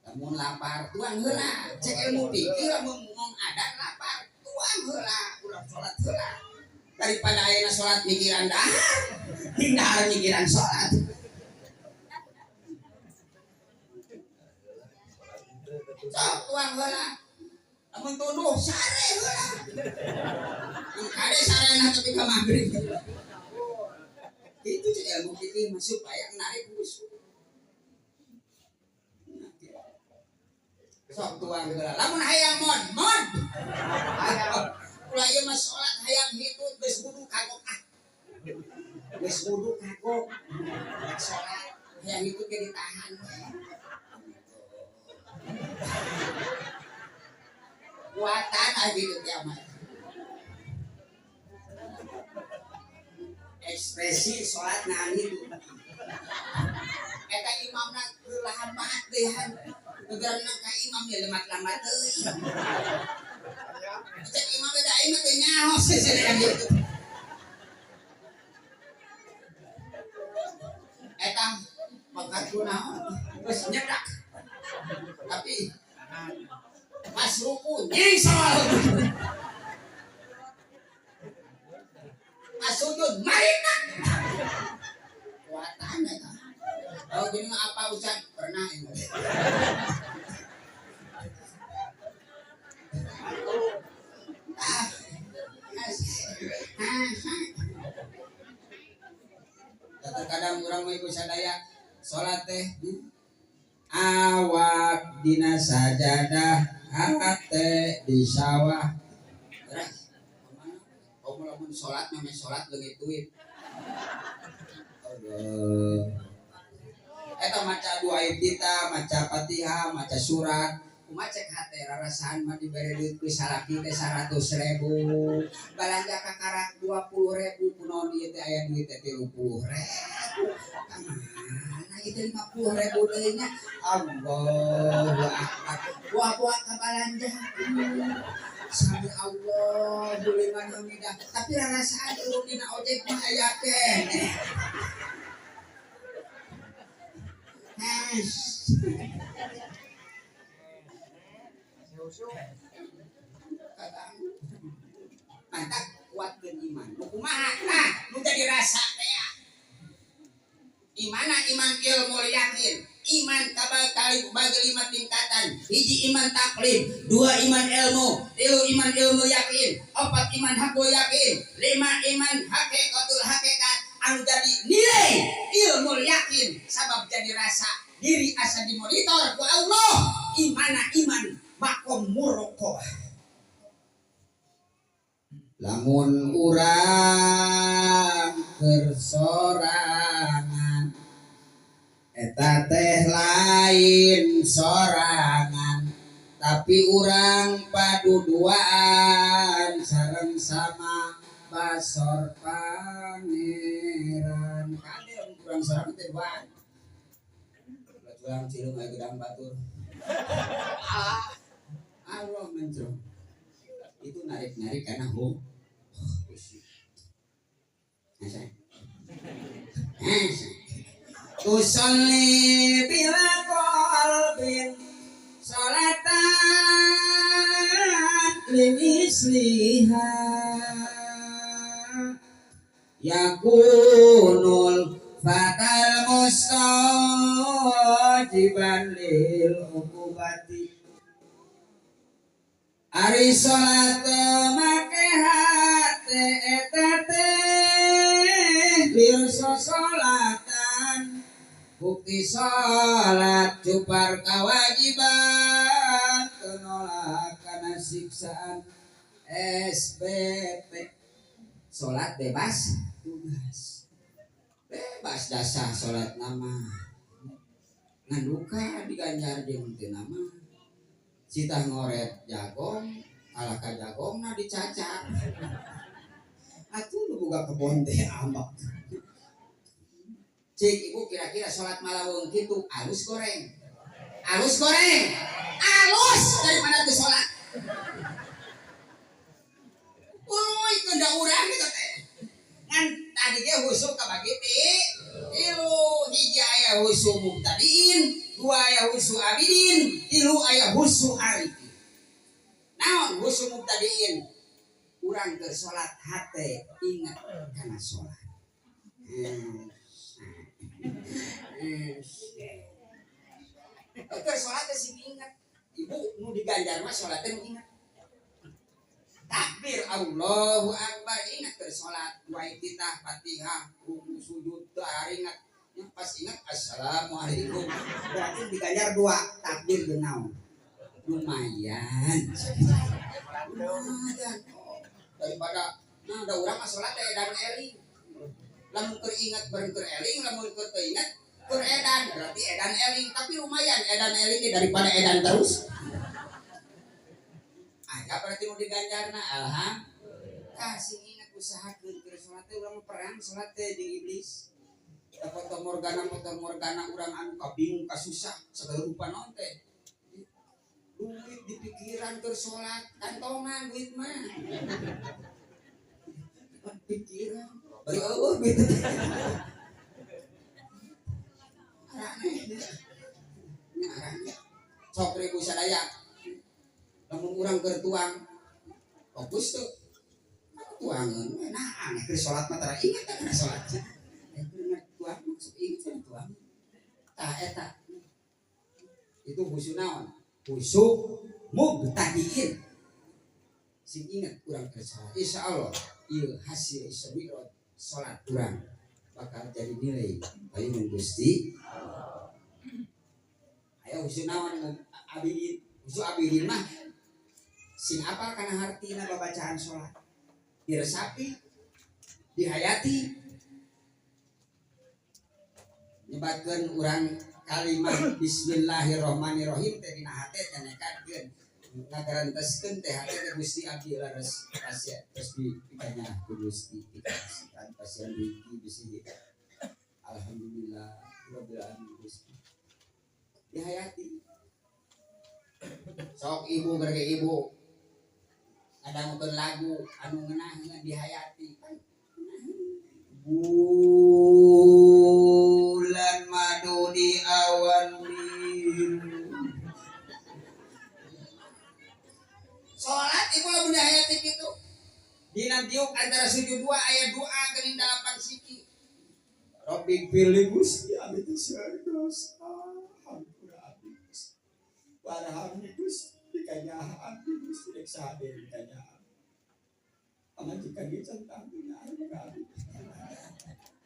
Lamun lapar tuang heula, cek ilmu pikir lamun ngomong adat lapar tuang heula, ulah sholat heula. Daripada ayeuna sholat mikiran dahar, hindar mikiran sholat. Sok tuang heula. Lamun tunduh sare heula. Kade sarena tapi ka magrib. Itu cek ilmu fikih masuk supaya narik khusyuk. Sok tuang heula. Lamun hayang mod. Ulah ieu mah salat hayang hitut geus wudu kagok ah. Geus wudu kagok. Salat hayang hitut ge ditahan. Kuatan aja itu kiamat. Ekspresi sholat nahan itu. Eta imamna keulahan banget dehan. Negarana ka imam ya lemat-lemat teuing. Cek imam beda imam teh nyaho sesedean gitu. Bakat kunaon geus nyedak. Tapi Mas Ruku nyengsel. Mas Sujud marina. Kuatannya kan. Oh gini apa Ustaz? Pernah ini. Terkadang orang mau ikut sadaya sholat teh awak dina sajadah hate di sawah terus oh lamun sholat namanya sholat leungit duit eta maca dua ayat kita maca Fatihah maca surat kumaha cek hate rarasahan mah dibere duit ku salaki teh 100.000 balanja kakarak 20.000 kunaon ieu teh aya duit teh 30.000 mana itu 50.000 deui nya Allahu akbar buah-buah ka balanja Sami Allah buliman hamidah tapi rarasahan urang dina ojek mah aya keneh mantap kuatkeun iman nu kumaha nah nu jadi rasa teh imana iman ilmu yakin iman kabagi 5 tingkatan hiji iman taklim 2 iman ilmu 3 iman ilmu yakin 4 iman hakul yakin 5 iman hakikatul hakikat anu jadi nilai ilmu yakin sabab jadi rasa diri asa dimonitor ku Allah imana iman makom muraqabah lamun urang kersorangan eta teh lain sorangan tapi urang paduduaan sareng sama basor pangeran kade urang sorangan teh duaan urang cilung aya gedang batur Allah mencong itu narik-narik karena tusalli bila qalbin salatan limisliha yakunul fatal mustajiban lil ukubati ari salat make hate eta teh lir sasolatan bukti salat cupar kewajiban penolak kana siksaan SBT salat bebas tugas bebas dasar salat nama ngaduka diganjar jeung teu nama cita ngoret jagong alaka jagongna dicacar atuh nu boga kebon teh ambak cik ibu kira-kira salat malaweung kitu alus goreng alus daripada teu salat uy keunda urang kitu teh ngan tadi ge husuk kabagi tilu hiji aya husuk mubtadiin 2 aya husu abidin 3 aya husu arifin naon husu mubtadiin urang keur salat hate ingat kana salat keur salat teh sing ingat ibu nu diganjar mah salat teh nu ingat takbir Allahu akbar ingat keur salat dua iftitah Fatihah ruku sujud teu ingat yang pas ingat assalamualaikum berarti diganjar 2 takbir jeung naon lumayan daripada nah ada urang mah salat teh edan eling lamun keur ingat bareng keur eling lamun keur teu ingat keur edan berarti edan eling tapi lumayan edan eling daripada edan terus aya berarti nu diganjarna alhamdulillah sing ingat usahakeun keur salat teh urang perang salat teh jeung iblis foto morgana urang anu kabingung kasusah segala rupa naon teh duit di pikiran keur salat kantongan duit mah pikiran bari eueuh gitu Ngarang. Sok ribu sadaya. Lamun urang keur tuang. Fokus tuh. Tuangan. Nah, aneh keur salat mah tara ingat kana salat. Ingat tuang maksud ingat kana tuang. Tah eta. Itu khusyuk naon? Khusyuk mubtadiin. Sing ingat urang keur salat. Insyaallah ieu hasil sabiqat salat urang bakal jadi nilai payun Gusti. Aya khusyuk naon abidin? Khusyuk abidin mah sing apal kana hartina babacaan salat. Diresapi, dihayati, nyebatkeun urang kalimat bismillahirrahmanirrahim teh dina hate teh nekatkeun ngagaranteskeun teh hate teh Gusti abdi laras pasien terus dikanya ku Gusti dikasihkan pasien Riki bisi alhamdulillah rabbil alamin Gusti dihayati. Sok ibu gerge ibu ngadangukeun lagu anu ngeunaheun dihayati. Bulan madu di awan biru. Salat ibu lamun dihayati kitu. Dina tiuk antara sujud dua aya doa geuning 8 siki. Rabbi pilih Gusti abdi teh seueur dosa. Hampura abdi Gusti. Warhamni Gusti dikanyaha abdi Gusti rek sahadir dikanyaha. Pamajikan ge centang dina abdi abdi.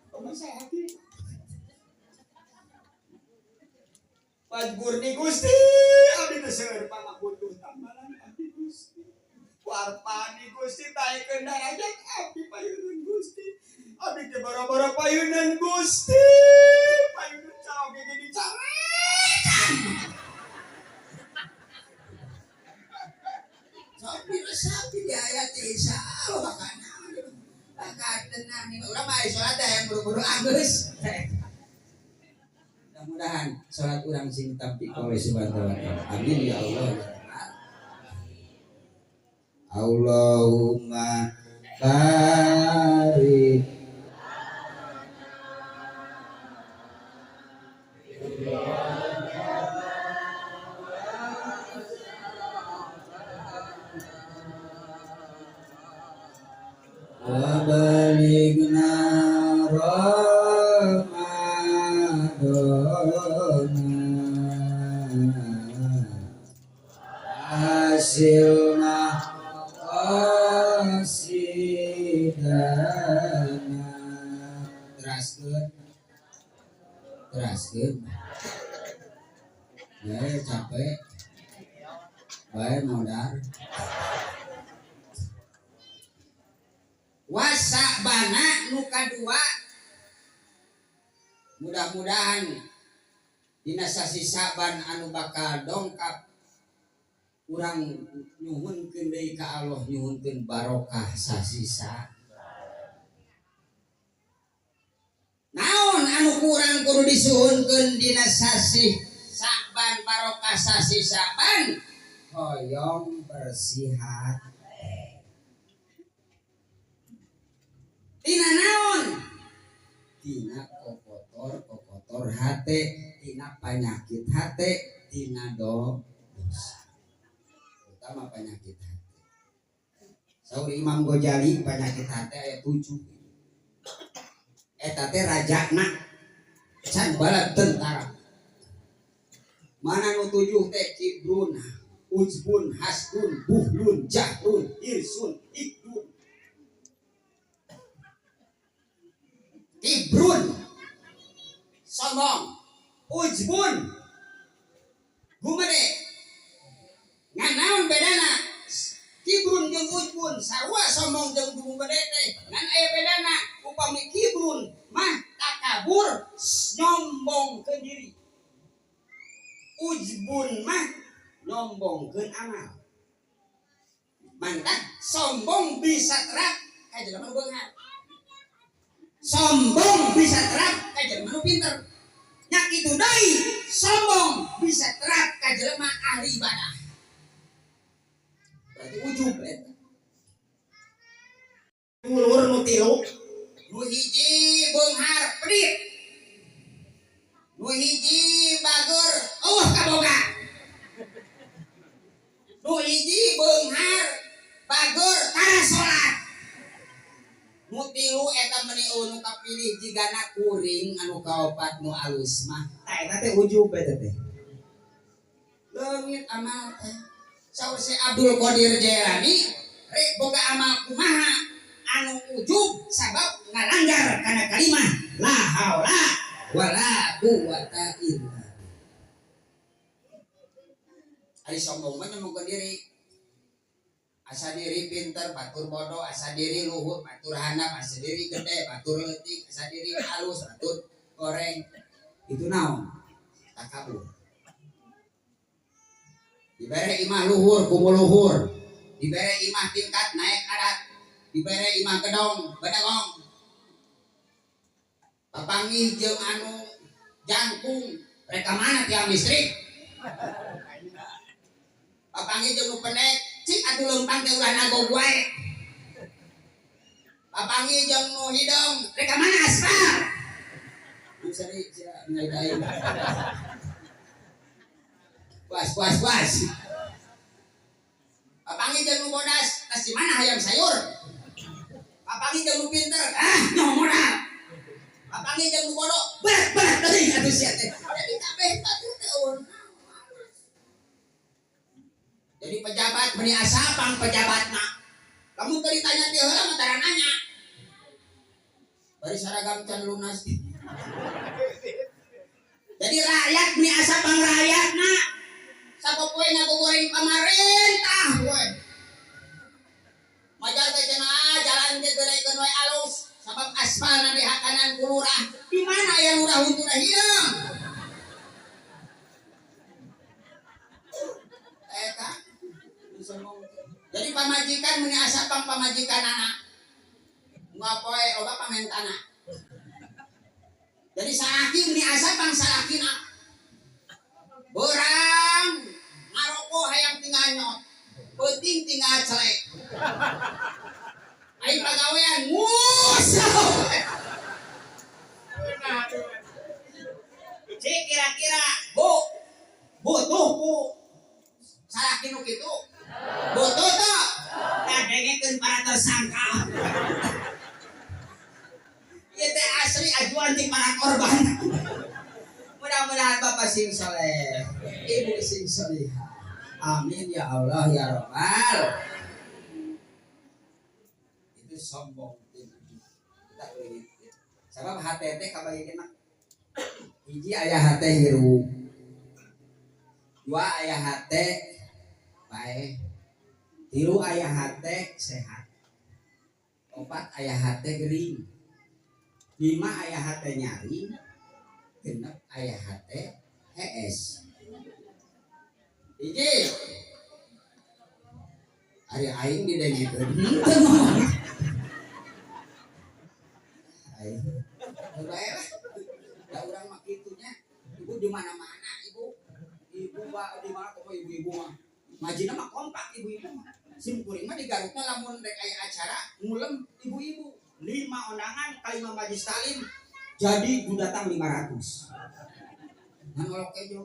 Pamasaha hati. Pajburni Gusti abdi teh seueur pamakutuh tambalan abdi Gusti. Warpani Gusti taekeun darajat abdi payunan Gusti. Abdi teh bara-bara payunan Gusti. Payunan caoge ge dicarekan. Sok diresapi dihayati insyaallah bakana. Bakal tenang nih urang mah salat yang buru-buru anggeus. Mudah-mudahan salat urang sing tampi ka Allah Subhanahu wa taala. Amin ya Allah. Allahumma barik wa balighna hasilna qasidana teraskeun capek bae modal wasabana nu kadua mudah-mudahan dina sasi Saban anu bakal dongkap urang nyuhunkeun deui ka Allah nyuhunkeun barokah sasisa. Naon anu kurang kudu disuhunkeun dina sasi Saban barokah sasi Saban? Hoyong bersih hati. Tina naon? Tina kokotor hate, tina penyakit hate, tina dosa. Utama penyakit hati. Saur Imam Ghazali penyakit hati aya 7. Eta teh rajana can bala tentara. Mana nu 7 teh kibrun, ujbun, hasdun, buhlun, jahrun, irsun, ikdun. Kibrun sombong, ujbun gumede. Ngan naon bedana kibrun jeung ujbun? Sarua sombong jeung gumede teh ngan aya bedana. Upami kibrun mah takabur nyombongkeun diri, ujbun mah nyombongkeun amal. Mantap sombong bisa terap ka jelema nu beunghar, sombong bisa terap ka jelema nu pinter. Nya kitu deui sombong bisa terap ka jelema ahli ibadah. Berarti ujub eta. Ulur nu tilu, nu hiji beunghar pelit, nu hiji nu hiji beunghar bagur tara salat nu tilu eta meuni nu kapilih jigana kuring anu kaopat nu alus mah Tah eta teh ujub eta teh. leungit amal teh saur si Abdul Qadir Jailani rek boga amal kumaha anu ujub sabab ngalanggar kana kalimah la haula wala quwata illa ari sombong mah nyemukeun diri asa diri pinter batur bodoh asa diri luhur batur handap asa diri gede batur leutik asa diri halus batur goreng itu naon takabur dibere imah luhur kumu luhur dibere imah tingkat naik adat dibere imah gedong bedegong papanggih jeung anu jangkung reka mana tiang listrik papanggih jeung nu pendek cik atuh leumpang teh ulah nagog wae papanggih jeung nu hidung reka mana aspal nu sari sia ngaidain puas papanggih jeung nu bodas tas di mana hayam sayur papanggih jeung nu pinter nyaho modal papanggih jeung nu bodoh berat teuing atuh sia teh jadi kabeh atuh teh jadi pejabat beri asapang pejabatna kamu tadi tanya dia heula mah nanya bari saragam can lunas jadi rakyat beri asapang rakyatna sapopoe ngagoreng pamarentah we majar teh cenah jalan teh geureukeun we alus sabab aspal na dihakanan ku lurah di mana aya lurah huntuna hideung eta jadi pamajikan meni asapang pamajikan anak ngapoe loba pamentana jadi salaki meni asapang salakina berang ngaroko hayang tinggal nyot penting tinggal celek aing pagawean musuh cik kira-kira butuh ku salaki nu kitu butuh tuh kadengekeun para tersangka ieu teh asli ajuan ti para korban mudah-mudahan bapak sing soleh ibu sing solihah amin ya Allah ya Rabbal itu sombong tak ini sabab hate teh kabagikeun mah hiji aya hate hirup dua aya hate bae tilu aya hate sehat opat aya hate gering lima aya hate nyari genep aya hate HS hiji ari aing didengekeun teu ngomong aing bae lah da urang mah kitu nya ibu di mana-mana ibu ba di mana kok ibu-ibu mah majina mah kompak ibu-ibu mah sim kuring mah di Garutna lamun rek aya acara ngulem ibu-ibu 5 undangan kali Imam Majlis Talim jadi datang 500 nangolok kejo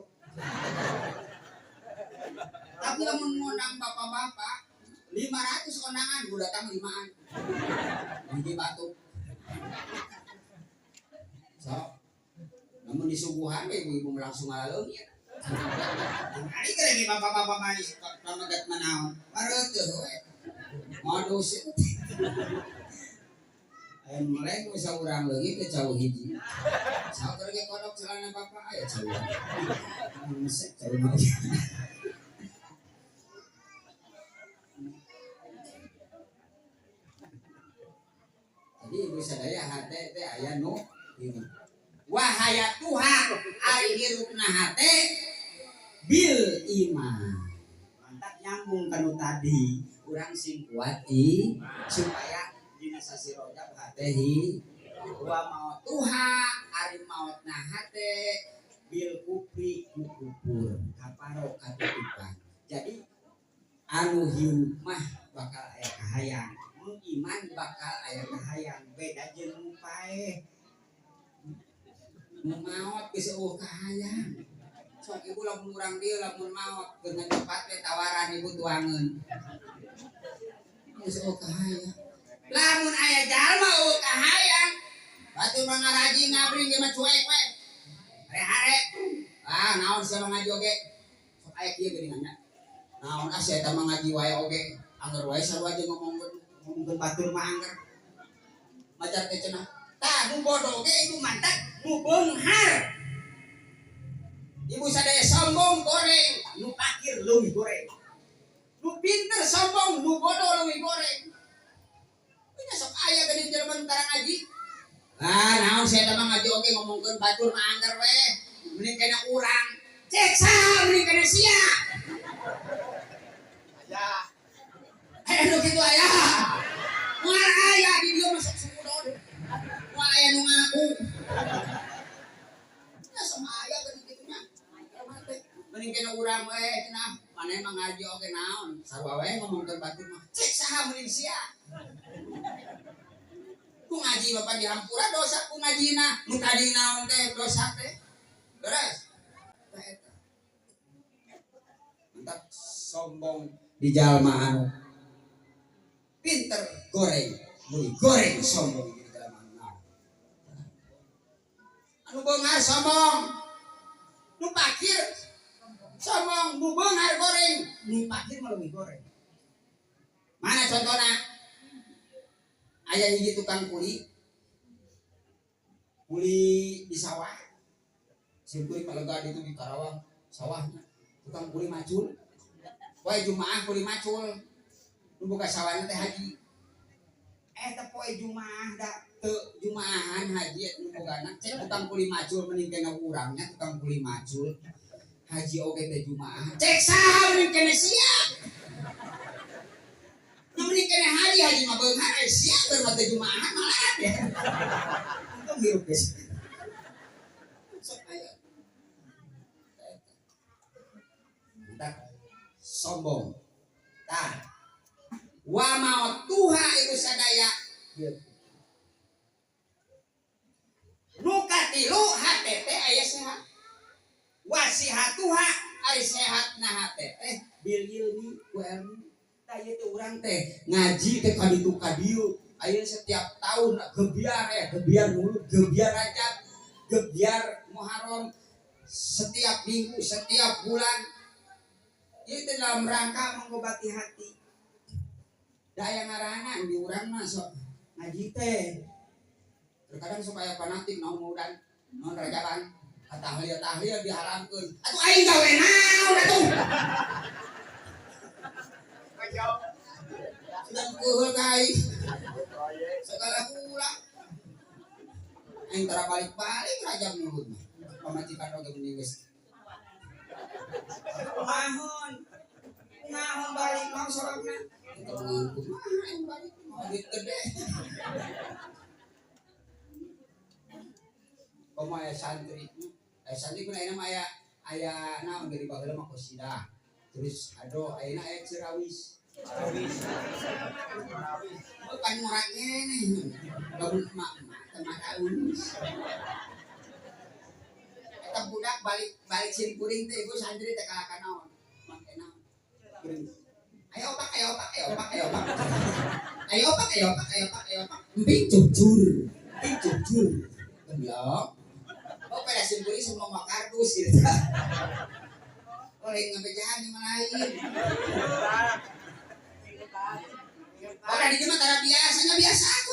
tapi lamun ngundang bapak-bapak 500 undangan datang 5an hiji batuk so namun disuguhan ibu-ibu langsung ngaleungit ari kira bapak-bapak manis pamagat manaon pareueuh we modus ayeuna meleng we saurang leungit teh cau hiji saur ge kodok celana bapak aya cau mesek cau mah jadi ibu sadaya hate teh aya nu ini wahayatuha ari hirupna hate bil iman mantap nyambung kanu tadi urang sing kuat supaya dina sasi rojab hate wa mautuha ari mautna hate bil kufri kufur kaparo katutupan jadi anu hirup mah bakal aya kahayang mun iman bakal aya kahayang beda jeung pae maot geus eueuh kahayang Sok ibu lamun urang dia lamun maot dengan cepat we tawaran ibu tuangan. Geus kahaya. Lamun aya jalma kahaya. Batu mah ngaraji ngabring ge mah cuek we. Hare-hare. Ah naon sia ngaji oge. Sok aya kieu geuninganna. Naon asa eta mah ngaji wae oge. Angger wae sarua aja ngomongkeun batur mah angger. Macar teh cenah. Tah nu bodoh ge ibu mantak nu beunghar. Ibu sadaya sombong goreng, nu pakir leuwih goreng. Nu pinter sombong, nu bodoh leuwih goreng. Nya sok aya geuning jelema nu tara ngaji. Ah, naon saya mah ngaji oge ngomongkeun batur mah angger we. Mending kana urang. Cek saha mending kana sia. Aya. Nu kitu aya. Moal aya di dieu masuk sumudon. Moal aya nu ngaku. Ya sok aya geuning kitu nya. Mending kana urang we cenah. Maneh mah ngaji oge naon. Sarua we ngomongkeun batur mah. Cek saha mending sia. Ku ngaji bapak dihampura dosa ku ngajina nu tadi naon teh dosa teh beres eta mantap sombong di jalma anu pinter goreng leuwih goreng sombong di jalma anu beunghar sombong nu pakir sombong nu beunghar goreng nu pakir mah leuwih goreng mana contohna aya hiji tukang kuli di sawah simpuri palega itu di Karawang sawahnya tukang kuli macul poe Jumaah kuli macul nu buka sawahna teh haji teh poe Jumaah da teu Jumaahan haji nu bogana cek tukang kuli macul mending kana urangnya tukang kuli macul haji oge teh Jumaah cek saha mending kana sia mending kena haji mah beunghar sia keur mah teh Jumaahan malah ya. Untung hirup geus. Sok aya. Entak sombong. Tah. Wa maot tuha ibu sadaya. Nu katilu hate teh aya sehat. Wasihatuha ari sehatna hate teh bil ilmi wa ilmu. Ieu teh urang teh ngaji teh ka ditu ka dieu aya setiap tahun gebiar mulut gebiar Rajab gebiar Muharram setiap minggu setiap bulan ieu teh dalam rangka mengobati hati da aya ngaranna di urang mah sok ngaji teh terkadang supaya fanatik naon mudan naon Rajaban tahlil diharamkeun atuh aing gawe naon atuh dan kuhul kai segala pula yang terbalik-balik raja mulut pemajikan oge mending geus ngahon balik mau sorokna kita mengaku balik mau duit gede komo aya santri pun ayeuna mah aya naon dari baheula mah qasidah terus ado ayeuna aya cirawis bukan muraknya nih bangun mak kita budak balik sin kuring teh ibu santri teh kalakan naon make naon ayo opak emping jujur gemblok pada sin kuring semua mak kardus gitu oleh ngabejahan yang lain orang di cuma tara biasanya biasa aku.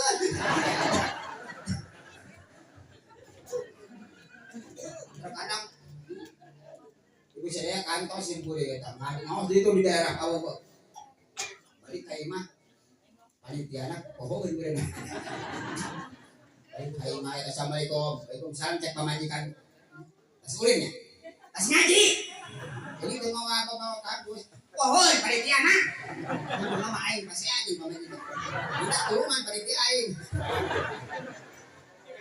Terkadang ibu saya kantor simpuri kita ngawas itu di daerah kau kok. Balik ka imah panitia anak pohokeun beureuh. Balik ka imah assalamualaikum. Waalaikumsalam cek pamajikan. Tas ulin nya. Tas ngaji. Jadi teu mau apa-apa kardus. Pohon panitia anak. Mama aing masih aja pamajikan. Minta tolongan panitia aing.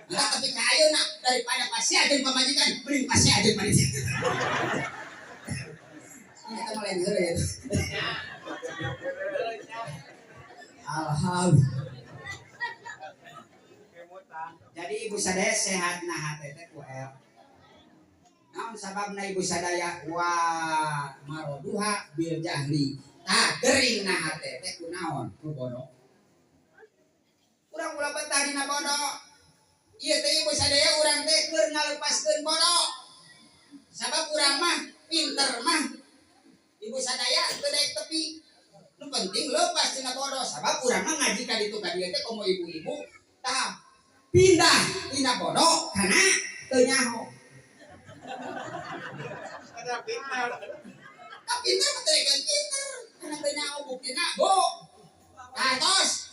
Nah, tapi kayu nak daripada pasti aja pamajikan, mending pasti aja panitia. Kita mulai dulu ya. Alhamdulillah. Jadi ibu sadaya sehat nah hati teh ku el. Nah naon sababna ibu sadaya wa maroduha bil jahli tah gering na hate teh kunaon ku bodoh urang ulah betah dina bodoh ieu teh ibu sadaya urang teh keur ngalepaskeun bodoh sabab urang mah pinter mah ibu sadaya teu daek tepi nu penting leupas tina bodoh sabab urang mah ngaji ka ditu ka dieu teh komo ibu-ibu tah pindah tina bodoh kana teu nyaho tapi pinter mah teh pinter kana teu nyaho buktina bu atos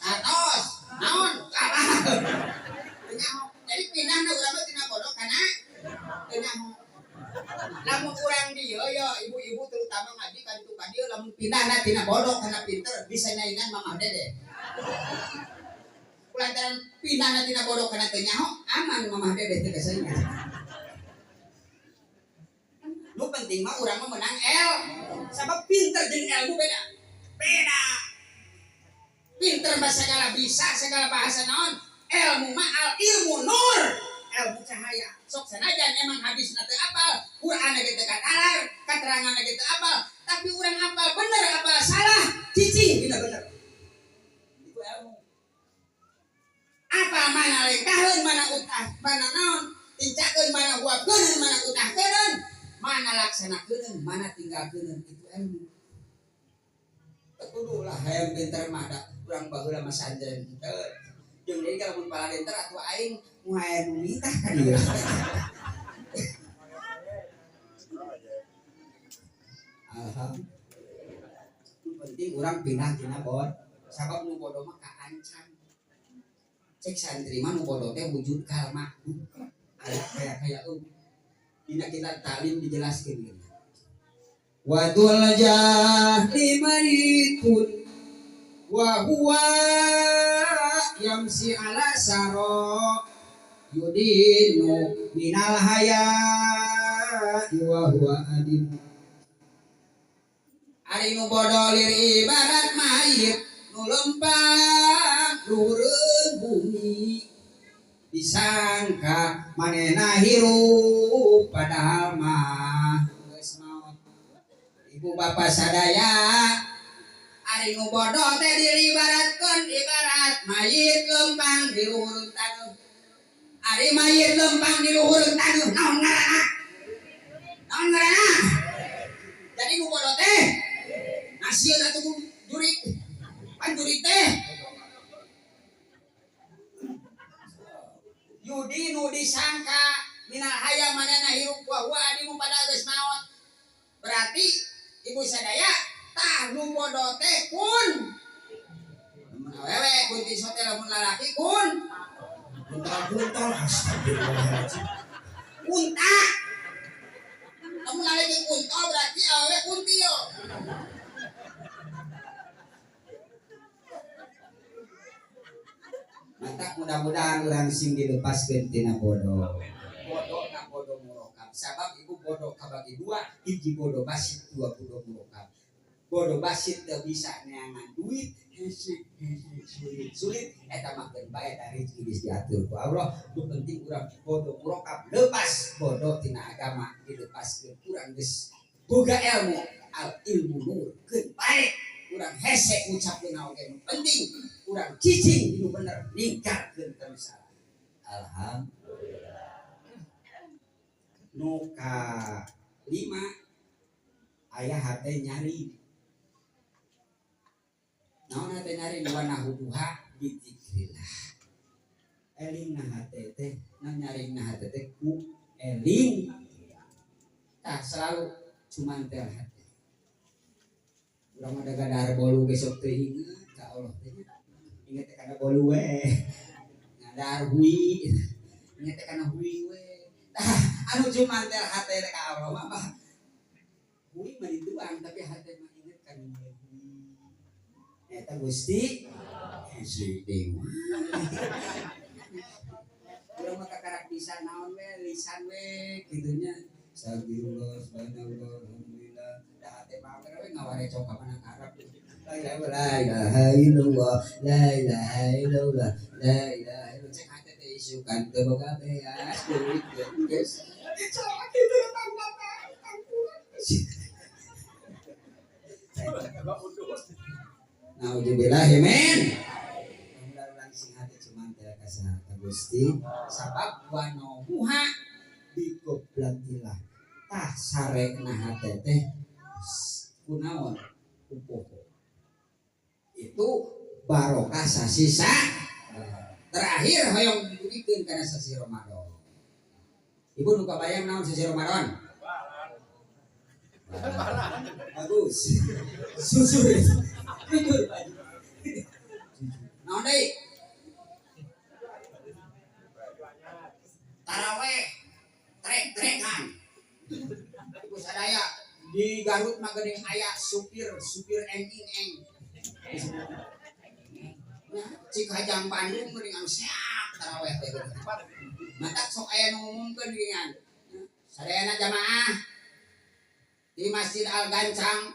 naon kalah teu nyaho jadi pindahna urang mah tina bodoh kana teu nyaho lamun urang dieu ya ibu-ibu terutama ngaji ka ditu ka dieu lamun pindahna tina bodoh kana pinter bisa nyaingan mamah dede kulantaran pindahna tina bodoh kana teu nyaho aman mamah dede teu kasaingan nu penting mah urang mah menang sabab pinter jeung ilmu beda pinter mah segala bisa segala bahasa naon ilmu mah al ilmu nur ilmu cahaya sok sanajan emang hadisna teu apal Quran ge teu katalar katerangan ge teu apal tapi urang apal bener apal salah cicing dina bener itu ilmu apa mana lengkaheun mana utah mana naon tincakeun mana huapkeun mana utahkeun mana laksanakeun mana tinggalkeun itu ilmu kudu lah hayang pinter mah da urang baheula mah sandren teu jeung deui kalau mun paladenter atuh aing nu hayang mitah ka dieu penting urang pindah tina bod sabab nu bodoh mah kaancam cek santri mah nu bodoh teh wujud kalma aya kaya dina kita talim dijelaskeun gini wadul jahli maitun wa huwa yamsi ala saro yudinu minal haya wa huwa adim ari nu bodoh lir ibarat mayit nu lempang luhureun bumi disangka manehna hirup padahal mah geus maot ibu bapak sadaya ari nu bodoh teh dilibaratkeun ibarat mayit lempang di luhur taneuh ari mayit lempang di luhur taneuh naon ngaranna jadi nu bodoh teh nasieun atuh jurik pan jurik teh yudi nu disangka minal haya manehna hirup wa huwa adimu pada geus maot berarti ibu sadaya tah nu bodoh teh kun mun awewe kunti sote lamun lalaki kun kuntal astagfirullahaladzim kunta lamun lalaki kuntal berarti awewe kuntio mantap mudah-mudahan urang sing dilepaskeun tina bodoh na bodoh murokab sabab ibu bodoh kabagi dua hiji bodoh basit dua bodoh murokab bodoh basit teu bisa neangan duit sulit eta mah keun bae da rezeki geus diatur ku Allah nu penting urang bodoh murokab lepas bodoh tina agama dilepaskeun urang geus boga ilmu al ilmu nur keun bae urang hese ucapkeun oge nu penting urang cicing nu bener ningkatkeun teu salah alhamdulillah nu ka 5 aya hate nyari naon hate nyari wana huduha bizikrillah eling na hate teh na nyari na hate teh ku eling tah selalu cumantel hate urang ada gadar bolu besok teh inget ka Allah teh inget kana bolu we ngadar hui inget kana hui we tah anu cumantel hate teh ka Allah mah hui mah dituang tapi hate mah inget kana hui eta Gusti dewa urang mah kakarak pisan naon we lisan we kidunya astagfirullah subhanallah alhamdulillah da hate mah we ngaware coka mana Arab la ilaha illallah la ilaha illallah la ilaha illallah cek hate teh isukan teu boga beas duit geus coba kitu tambah Naudzubillah men. Mudah-mudahan sing hate cuman teh ka Gusti sabab wano muha dikoblatilah tah sarekna hate teh kunaon upuh itu barokah sasisa terakhir hoyong dibukikeun kana sasi Ramadan. Ibu nu kabayang naon sasi Ramadan? Bagus. Susur. Jujur. Naon deui? Taraweh trek-trekan. Ibu sadaya di Garut mah geuning aya supir enging-eng. Cik hajam Bandung geuning anu seak taraweh teh. Matak sok aya nu ngumumkeun geuningan. Sadayana jamaah di Masjid Al Gancang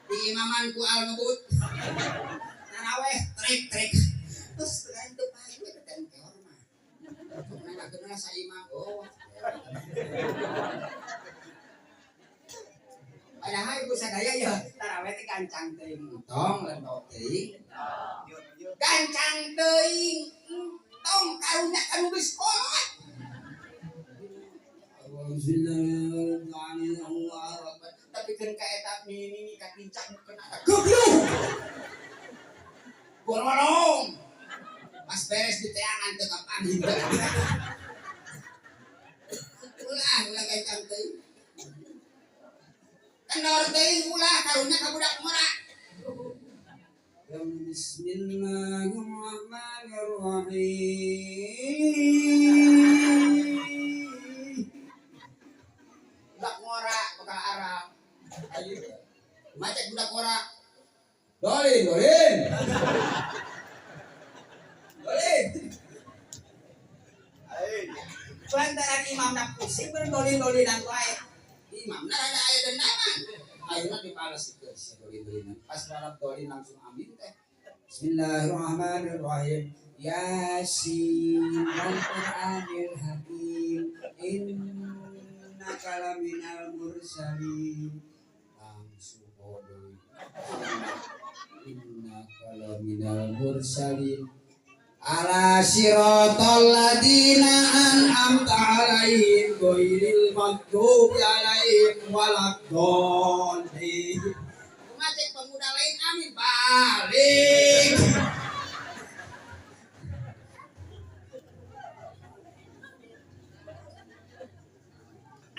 di imaman ku Al Ngebut taraweh trek terus teu pae dan keor mah pokona kenal sa imam padahal ibu sadaya ya taraweh teh gancang teuing tong lendok teuing gancang teuing tong karunya kanu geus kolot. Tapi kan kayak ini kakincang kena goblok gorolong pas beres di teangan teu kapanggih ulah gancang teuing kendor teuing ulah karunya ka budak mora. Bismillahirrahmanirrahim. Budak ngora bakal Arab. Ayo. Macet budak ngora. Dolin. Lantaran imam nak pusing berdolin-dolinan wae. Imam nak ada aya dendaman. Ayeuna dipales itu dolin-dolinan. Pas larap dolin langsung amin teh. Bismillahirrahmanirrahim. Yasin wal Qur'anil Hakim. Innaka laminal mursalin. Langsung bodoh. Innaka laminal mursalin. Ala siratal ladina an'amta alaihim ghairil maghdubi alaihim waladdallin. Ngajak pemuda lain amin balik.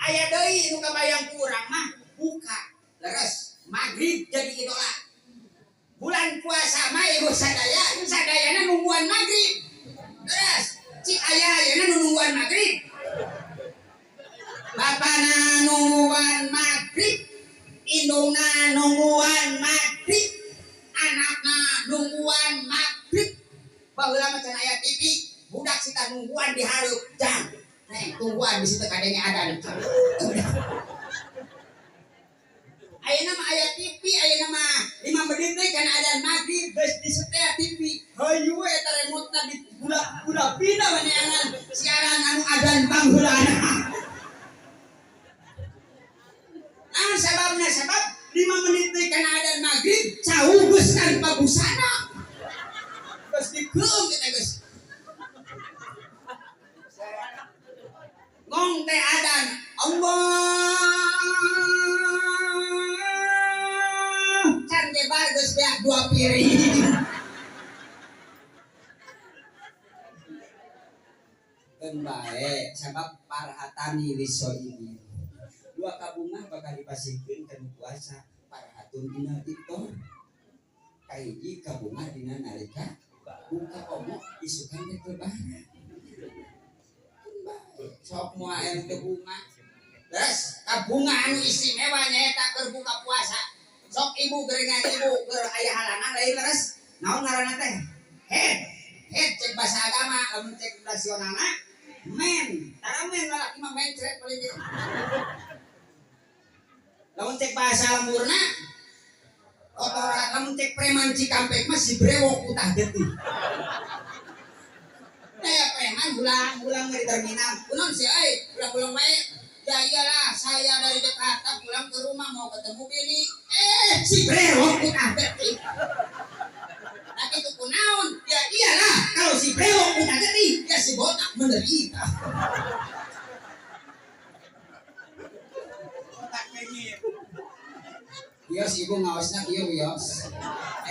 Aya deui nu kabayang kurang mah buka leres magrib jadi idola. Bulan puasa mah ibu sadayana nungguan magrib. Terus cik ayana nungguan magrib. Bapana nungguan magrib, indungna nungguan magrib, anakna nungguan magrib. Baheula mah can aya TV, budak sita nungguan di hareup jang. Neng tungguan di situ kadenge adan. Ayeuna mah aya TV, ayeuna mah 5 menit teh kana adzan magrib geus disetel TV. Hayu eta remote-na di budak pina maneangan siaran anu adzan bangheulana. Nah sabab 5 menit teh kana adzan magrib caugeuskan pabusana. Geus dikeum kita geus. Ngong teh adzan Allah can gebar geus beak 2 piring. Keun bae sabab parhatani lisoimi. 2 kabungah bakal dipasihkeun kana puasa parhatun dina iftar. Kahiji kabungah dina nalika buka omo isukan teh lebaran. Sok moal ente bunga. Terus kabunga anu istimewa nyaeta keur buka puasa. Sok ibu geurengan ibu keur aya halangan lain leres. Naon ngaranna teh? Head cek bahasa agama, lamun cek nasionalna men. Tara men lalaki mah mencret paling gitu. Lamun cek bahasa lemburna kotoran, lamun cek preman Cikampek mah si brewok utah getih. Saya preman pulang di terminal. Kunon sih, pulang wae. Ya iyalah, saya dari Jakarta pulang ke rumah. rumah mau ketemu bini. Si brewok udah gede. Nah itu kunaon? Ya iyalah, kalau si brewok udah gede, ya si botak menderita. Bios ibu ngawasnya bios.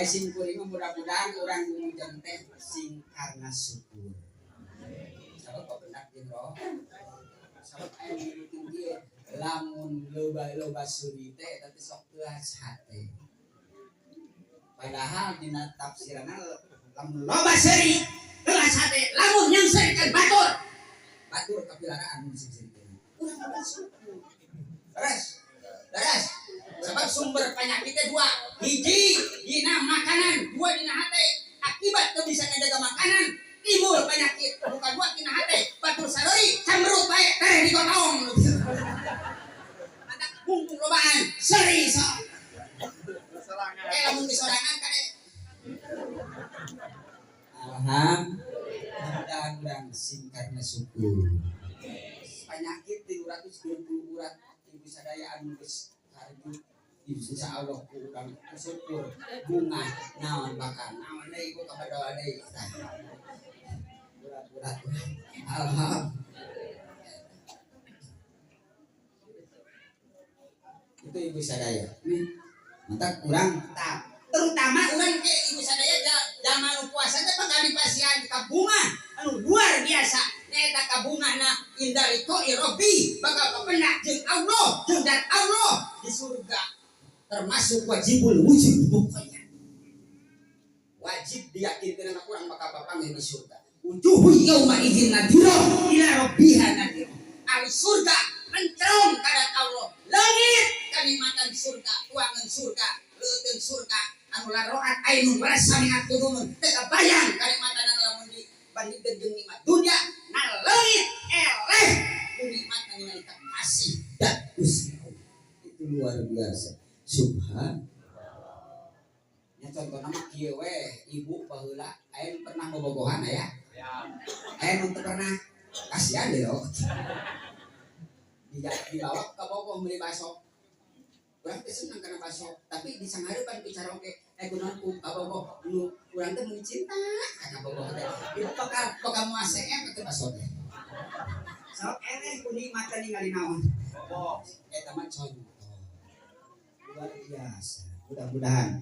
Sing kuring mudah-mudahan orang ngundang teh sing karena syukur. Sabab benak jeung roh. Sabab aya milutin dieu lamun loba-loba suri teh tapi sok teuas hate. Padahal dina tafsiranna lamun loba seri teuas hate, lamun yang serikeun batur. Batur kapilaraan mun sing seri. Urang bersyukur. Beres. Sebab sumber penyakitnya dua, hiji dina makanan, dua dina hate. Akibat tuh bisa ngejaga makanan timbul penyakit. Bukan dua dina hate, batur sarori cemberut bae teh di gotong. Ada bungkung lobaan seri so. Lamun disorangan kade. Alhamdulillah sing karena syukur. Penyakit 320 urat ibu sadaya anu geus karju insya Allah kurang bersyukur bunga naon bakal naon deui ku kabadoa deui berat alhamdulillah itu ibu sadaya mantap kurang tak terutama urang ke ibu sadaya zaman puasa teh bakal dipasihan kabunga anu luar biasa neta kabungana indaliko irobi bakal kepenak jeung Allah jeung dat Allah di surga termasuk wajibul wujud pokoknya wajib diyakinkan anak kurang bakal bapanggil di surga wujuhu yauma idzin nadira ila rabbiha nadira ahli surga mencerong kadat Allah langit kalimatan surga ruangan surga leuteun surga anu laroat ainun warasamiat kudumun teu bayang kalimatan anu lamun dibandingkeun jeung nikmat dunya nah langit eleh nikmat anu nalika kasih dan Gusti Allah itu luar biasa. Subhan. Nya contoh nama kieu we ibu baheula aya pernah bobogohan aya? Aya nu teu pernah. Kasihan deh lo. Dibawa ke bogoh beli bakso. Urang teh seneng kana bakso, tapi di sangareupan bicara oke kunaon ku ka bogoh nu urang teh meuni cinta kana bogoh teh. Ibu bakal muasem ke bakso teh. Sok eleh ku nikmatan ningali naon? Bogoh. Eta mah contoh. Luar biasa. Mudah-mudahan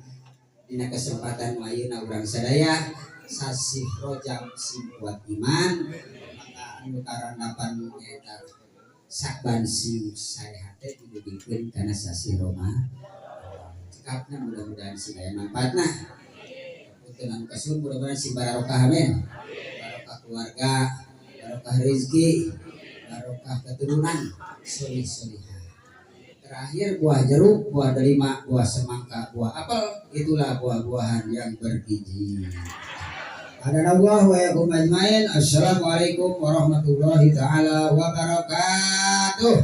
dina kesempatan ayeuna urang sadaya sasih rojang sing kuat iman maka anu karandapan eta sakban sing sae hate dibikeun kana sasih Roma. Cekapna mudah-mudahan sing aya manfaatna. Punten anu kasun mudah-mudahan sing barokah amin. Barokah keluarga, barokah rezeki, barokah keturunan, solih-solihah. Terakhir buah jeruk, buah delima, buah semangka, buah apel, itulah buah-buahan yang bergizi. Hadanallahu wa iyyakum ajmain. Assalamualaikum warahmatullahi taala wabarakatuh.